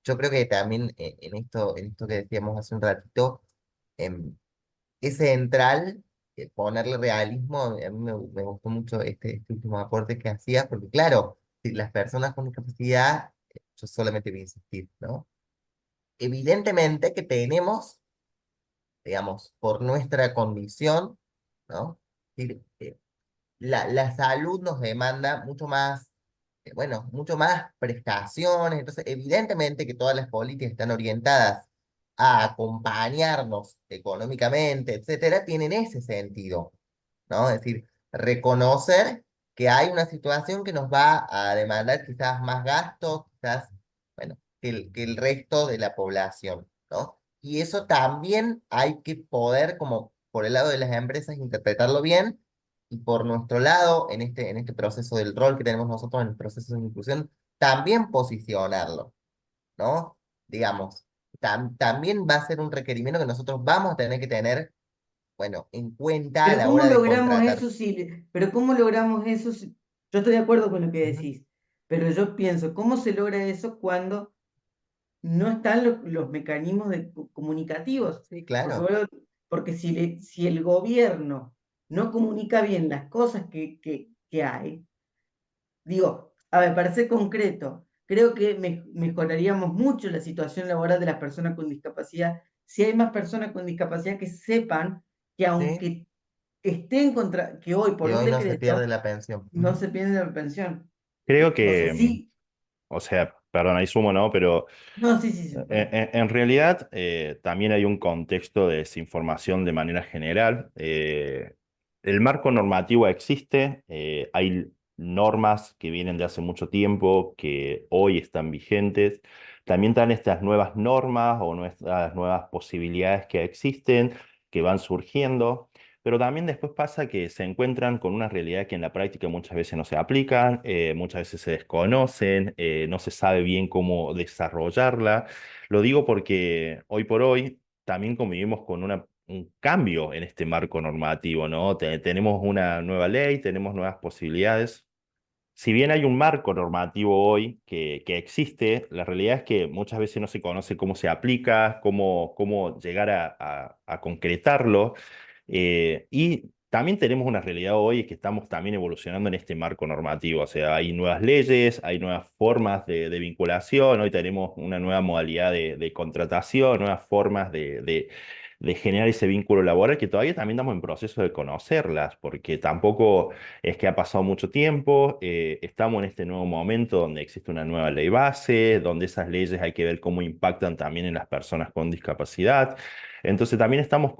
Yo creo que también en esto que decíamos hace un ratito, em, es central ponerle realismo. A mí me gustó mucho este último aporte que hacías, porque claro, si las personas con discapacidad, yo solamente voy a insistir, ¿no? Evidentemente que tenemos, digamos, por nuestra condición, ¿no? Es decir, la salud nos demanda mucho más, bueno, mucho más prestaciones. Entonces, evidentemente que todas las políticas están orientadas a acompañarnos económicamente, etcétera, tienen ese sentido, ¿no? Es decir, reconocer que hay una situación que nos va a demandar quizás más gastos, quizás, bueno, que el resto de la población, ¿no? Y eso también hay que poder, como por el lado de las empresas, interpretarlo bien, y por nuestro lado, en este proceso del rol que tenemos nosotros en el proceso de inclusión, también posicionarlo, ¿no? Digamos, también va a ser un requerimiento que nosotros vamos a tener que tener, bueno, en cuenta a Pero la ¿cómo hora de logramos contratar. eso pero cómo logramos eso yo estoy de acuerdo con lo que Ujú. decís, pero yo pienso, ¿cómo se logra eso cuando no están los mecanismos comunicativos? Sí, Porque, claro. bueno, porque si el gobierno no comunica bien las cosas que hay, digo, a ver, para ser concreto, creo que mejoraríamos mucho la situación laboral de las personas con discapacidad si hay más personas con discapacidad que sepan que Sí, aunque estén que hoy por y un hoy no se pierde decreto la pensión. no Ujú. se pierde la pensión. creo O sea, que, sí, o sea, perdón, ahí sumo, ¿no? Pero no, sí, sí, sí, perdón. en realidad también hay un contexto de desinformación de manera general. El marco normativo existe, hay normas que vienen de hace mucho tiempo que hoy están vigentes. También están estas nuevas normas o nuestras nuevas posibilidades que existen, que van surgiendo. Pero también después pasa que se encuentran con una realidad que en la práctica muchas veces no se aplican, muchas veces se desconocen, no se sabe bien cómo desarrollarla. Lo digo porque hoy por hoy también convivimos con un cambio en este marco normativo, ¿no? Tenemos una nueva ley, tenemos nuevas posibilidades. Si bien hay un marco normativo hoy que existe, la realidad es que muchas veces no se conoce cómo se aplica, cómo llegar a concretarlo. Y también tenemos una realidad hoy que estamos también evolucionando en este marco normativo. O sea, hay nuevas leyes, hay nuevas formas de vinculación, hoy tenemos una nueva modalidad de contratación, nuevas formas de generar ese vínculo laboral que todavía también estamos en proceso de conocerlas, porque tampoco es que ha pasado mucho tiempo, estamos en este nuevo momento donde existe una nueva ley base, donde esas leyes hay que ver cómo impactan también en las personas con discapacidad. Entonces también estamos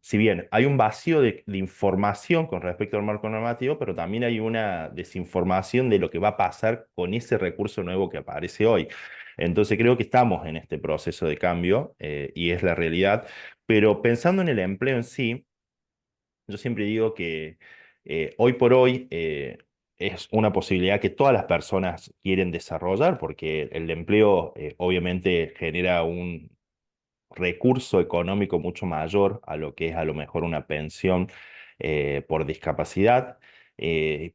si bien hay un vacío de información con respecto al marco normativo, pero también hay una desinformación de lo que va a pasar con ese recurso nuevo que aparece hoy. Entonces creo que estamos en este proceso de cambio y es la realidad, pero pensando en el empleo en sí, yo siempre digo que hoy por hoy es una posibilidad que todas las personas quieren desarrollar porque el empleo obviamente genera un recurso económico mucho mayor a lo que es a lo mejor una pensión por discapacidad,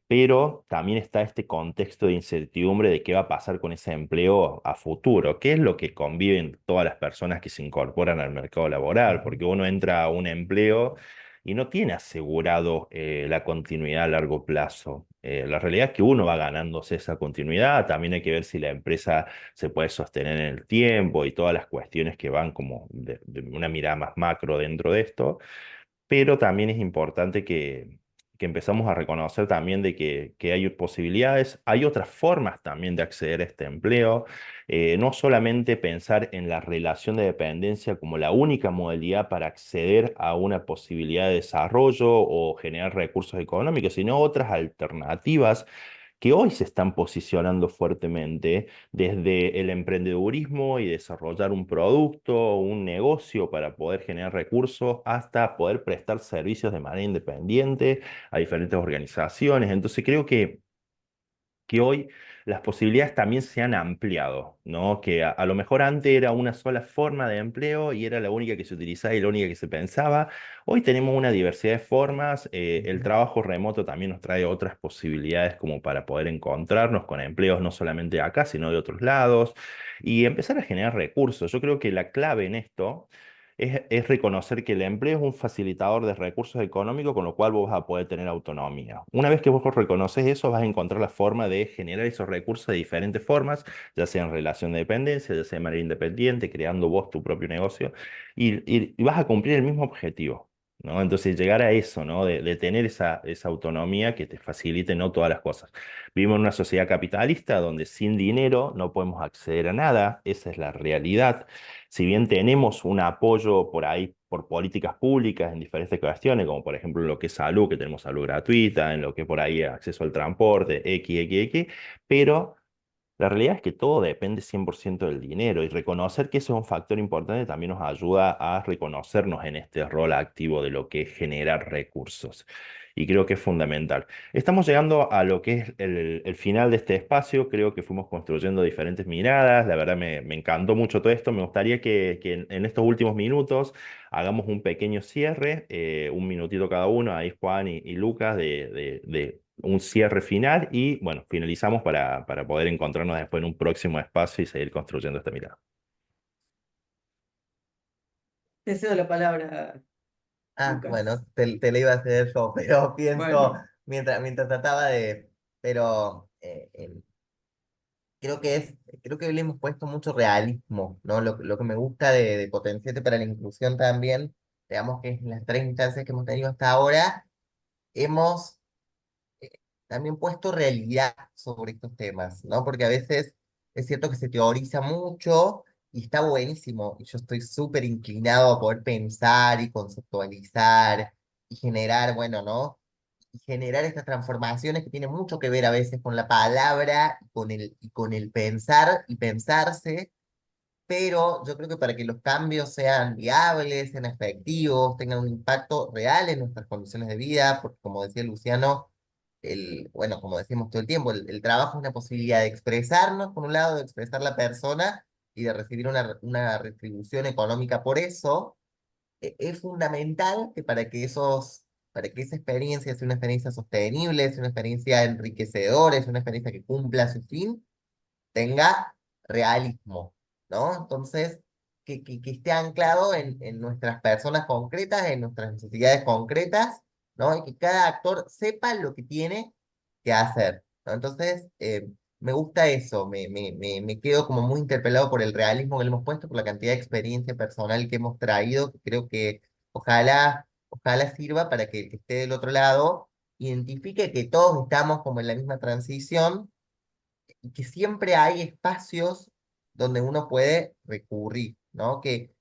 pero también está este contexto de incertidumbre de qué va a pasar con ese empleo a futuro, qué es lo que conviven todas las personas que se incorporan al mercado laboral, Ujú. porque uno entra a un empleo y no tiene asegurado la continuidad a largo plazo. La realidad es que uno va ganándose esa continuidad, también hay que ver si la empresa se puede sostener en el tiempo y todas las cuestiones que van como de una mirada más macro dentro de esto, pero también es importante que empezamos a reconocer también de que hay posibilidades, hay otras formas también de acceder a este empleo, no solamente pensar en la relación de dependencia como la única modalidad para acceder a una posibilidad de desarrollo o generar recursos económicos, sino otras alternativas que hoy se están posicionando fuertemente desde el emprendedurismo y desarrollar un producto, un negocio para poder generar recursos, hasta poder prestar servicios de manera independiente a diferentes organizaciones. Entonces creo que hoy las posibilidades también se han ampliado, ¿no? Que a lo mejor antes era una sola forma de empleo y era la única que se utilizaba y la única que se pensaba. Hoy tenemos una diversidad de formas. El Ujú. trabajo remoto también nos trae otras posibilidades como para poder encontrarnos con empleos no solamente de acá, sino de otros lados y empezar a generar recursos. Yo creo que la clave en esto es reconocer que el empleo es un facilitador de recursos económicos, con lo cual vos vas a poder tener autonomía. Una vez que vos reconoces eso, vas a encontrar la forma de generar esos recursos de diferentes formas, ya sea en relación de dependencia, ya sea de manera independiente, creando vos tu propio negocio, y vas a cumplir el mismo objetivo. ¿No? Entonces llegar a eso, ¿no? De tener esa autonomía que te facilite no todas las cosas. Vivimos en una sociedad capitalista donde sin dinero no podemos acceder a nada, esa es la realidad. Si bien tenemos un apoyo por ahí por políticas públicas en diferentes cuestiones, como por ejemplo en lo que es salud, que tenemos salud gratuita, en lo que por ahí acceso al transporte, X, pero la realidad es que todo depende 100% del dinero y reconocer que eso es un factor importante también nos ayuda a reconocernos en este rol activo de lo que es generar recursos. Y creo que es fundamental. Estamos llegando a lo que es el final de este espacio. Creo que fuimos construyendo diferentes miradas. La verdad me encantó mucho todo esto. Me gustaría que en estos últimos minutos hagamos un pequeño cierre, un minutito cada uno, ahí Juan y Lucas, de un cierre final y bueno, finalizamos para poder encontrarnos después en un próximo espacio y seguir construyendo esta mirada. Te cedo la palabra, Ah, bueno, Lucas. te lo iba a hacer yo, pero pienso, Bueno, mientras trataba de, pero creo que creo que le hemos puesto mucho realismo, ¿no? Lo que me gusta de Potenciate para la Inclusión también, digamos que en las tres instancias que hemos tenido hasta ahora, hemos eh, también puesto realidad sobre estos temas, ¿no? Porque a veces es cierto que se teoriza mucho y está buenísimo, y yo estoy súper inclinado a poder pensar y conceptualizar y generar, bueno, ¿no? Y generar estas transformaciones que tienen mucho que ver a veces con la palabra y con el pensar y pensarse, pero yo creo que para que los cambios sean viables, sean efectivos, tengan un impacto real en nuestras condiciones de vida, porque como decía Luciano, bueno, como decimos todo el tiempo, el trabajo es una posibilidad de expresarnos, por un lado, de expresar la persona y de recibir una retribución económica por eso. Es fundamental que para que esa experiencia sea una experiencia sostenible, sea una experiencia enriquecedora, sea una experiencia que cumpla su fin, tenga realismo, ¿no? Entonces, que esté anclado en nuestras personas concretas, en nuestras necesidades concretas, ¿no? Y que cada actor sepa lo que tiene que hacer, ¿no? Entonces, me gusta eso, me quedo como muy interpelado por el realismo que le hemos puesto, por la cantidad de experiencia personal que hemos traído, que creo que ojalá sirva para que el que esté del otro lado identifique que todos estamos como en la misma transición y que siempre hay espacios donde uno puede recurrir, ¿no? Que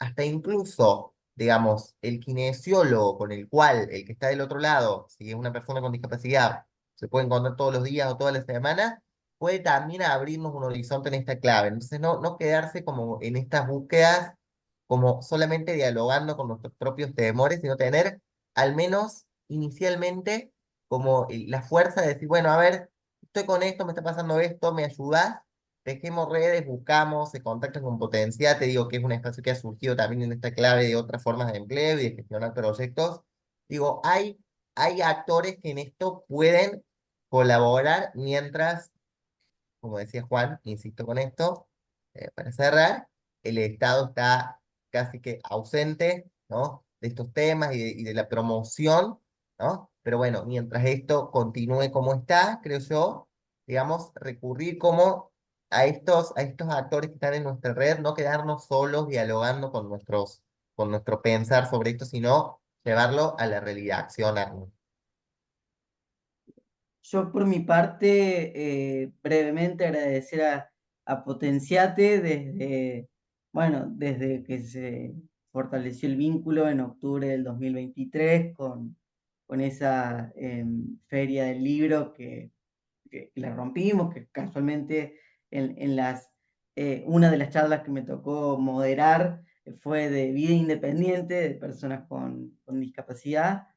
hasta incluso, digamos, el kinesiólogo con el cual el que está del otro lado, si es una persona con discapacidad, se puede encontrar todos los días o todas las semanas, puede también abrirnos un horizonte en esta clave. Entonces, no quedarse como en estas búsquedas, como solamente dialogando con nuestros propios temores, sino tener, al menos inicialmente, como la fuerza de decir, bueno, a ver, estoy con esto, me está pasando esto, ¿me ayudas? Tejemos redes, buscamos, se contactan con Potencia, te digo que es un espacio que ha surgido también en esta clave de otras formas de empleo y de gestionar proyectos. Digo, hay actores que en esto pueden colaborar mientras, como decía Juan, insisto con esto, para cerrar, el Estado está casi que ausente, ¿no? De estos temas y de la promoción, ¿no? Pero bueno, mientras esto continúe como está, creo yo, digamos, recurrir como a estos actores que están en nuestra red, no quedarnos solos dialogando con nuestro pensar sobre esto, sino llevarlo a la realidad, accionarlo. Yo por mi parte, brevemente agradecer a Potenciate desde, bueno, desde que se fortaleció el vínculo en octubre del 2023 con esa feria del libro que la rompimos, que casualmente en una de las charlas que me tocó moderar fue de vida independiente de personas con discapacidad.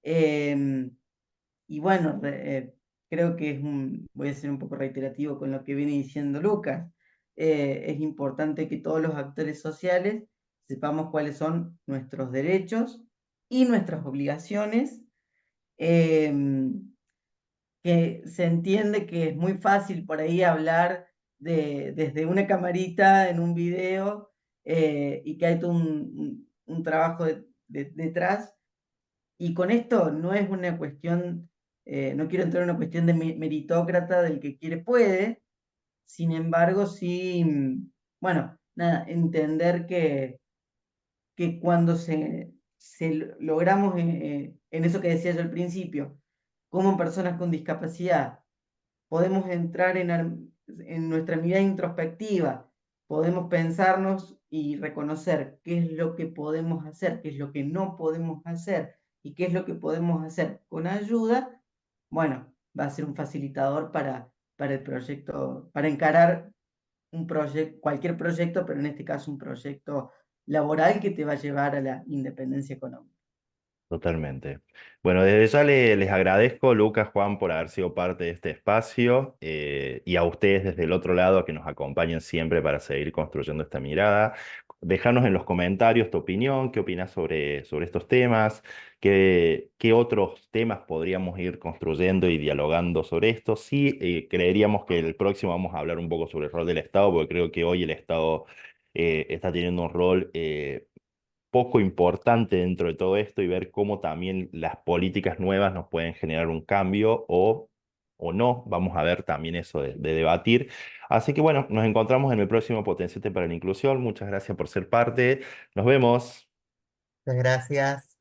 Em, y bueno, creo que voy a ser un poco reiterativo con lo que viene diciendo Lucas. Es importante que todos los actores sociales sepamos cuáles son nuestros derechos y nuestras obligaciones, em, que se entiende que es muy fácil por ahí hablar desde una camarita en un video, y que hay todo un trabajo detrás, y con esto no es una cuestión, no quiero entrar en una cuestión de meritócrata del que quiere puede, sin embargo, sí, bueno, nada, entender que cuando logramos en eso que decía yo al principio, como personas con discapacidad podemos entrar en nuestra mirada introspectiva, podemos pensarnos y reconocer qué es lo que podemos hacer, qué es lo que no podemos hacer y qué es lo que podemos hacer con ayuda, bueno, va a ser un facilitador para el proyecto, para encarar un proyecto, cualquier proyecto, pero en este caso un proyecto laboral que te va a llevar a la independencia económica. Totalmente. Bueno, desde ya les agradezco, Lucas, Juan, por haber sido parte de este espacio y a ustedes desde el otro lado que nos acompañen siempre para seguir construyendo esta mirada. Dejanos en los comentarios tu opinión, qué opinas sobre estos temas, qué otros temas podríamos ir construyendo y dialogando sobre esto. Sí, creeríamos que el próximo vamos a hablar un poco sobre el rol del Estado, porque creo que hoy el Estado está teniendo un rol poco importante dentro de todo esto y ver cómo también las políticas nuevas nos pueden generar un cambio o no. Vamos a ver también eso de debatir. Así que bueno, nos encontramos en el próximo Potenciate para la Inclusión. Muchas gracias por ser parte. Nos vemos. Muchas gracias.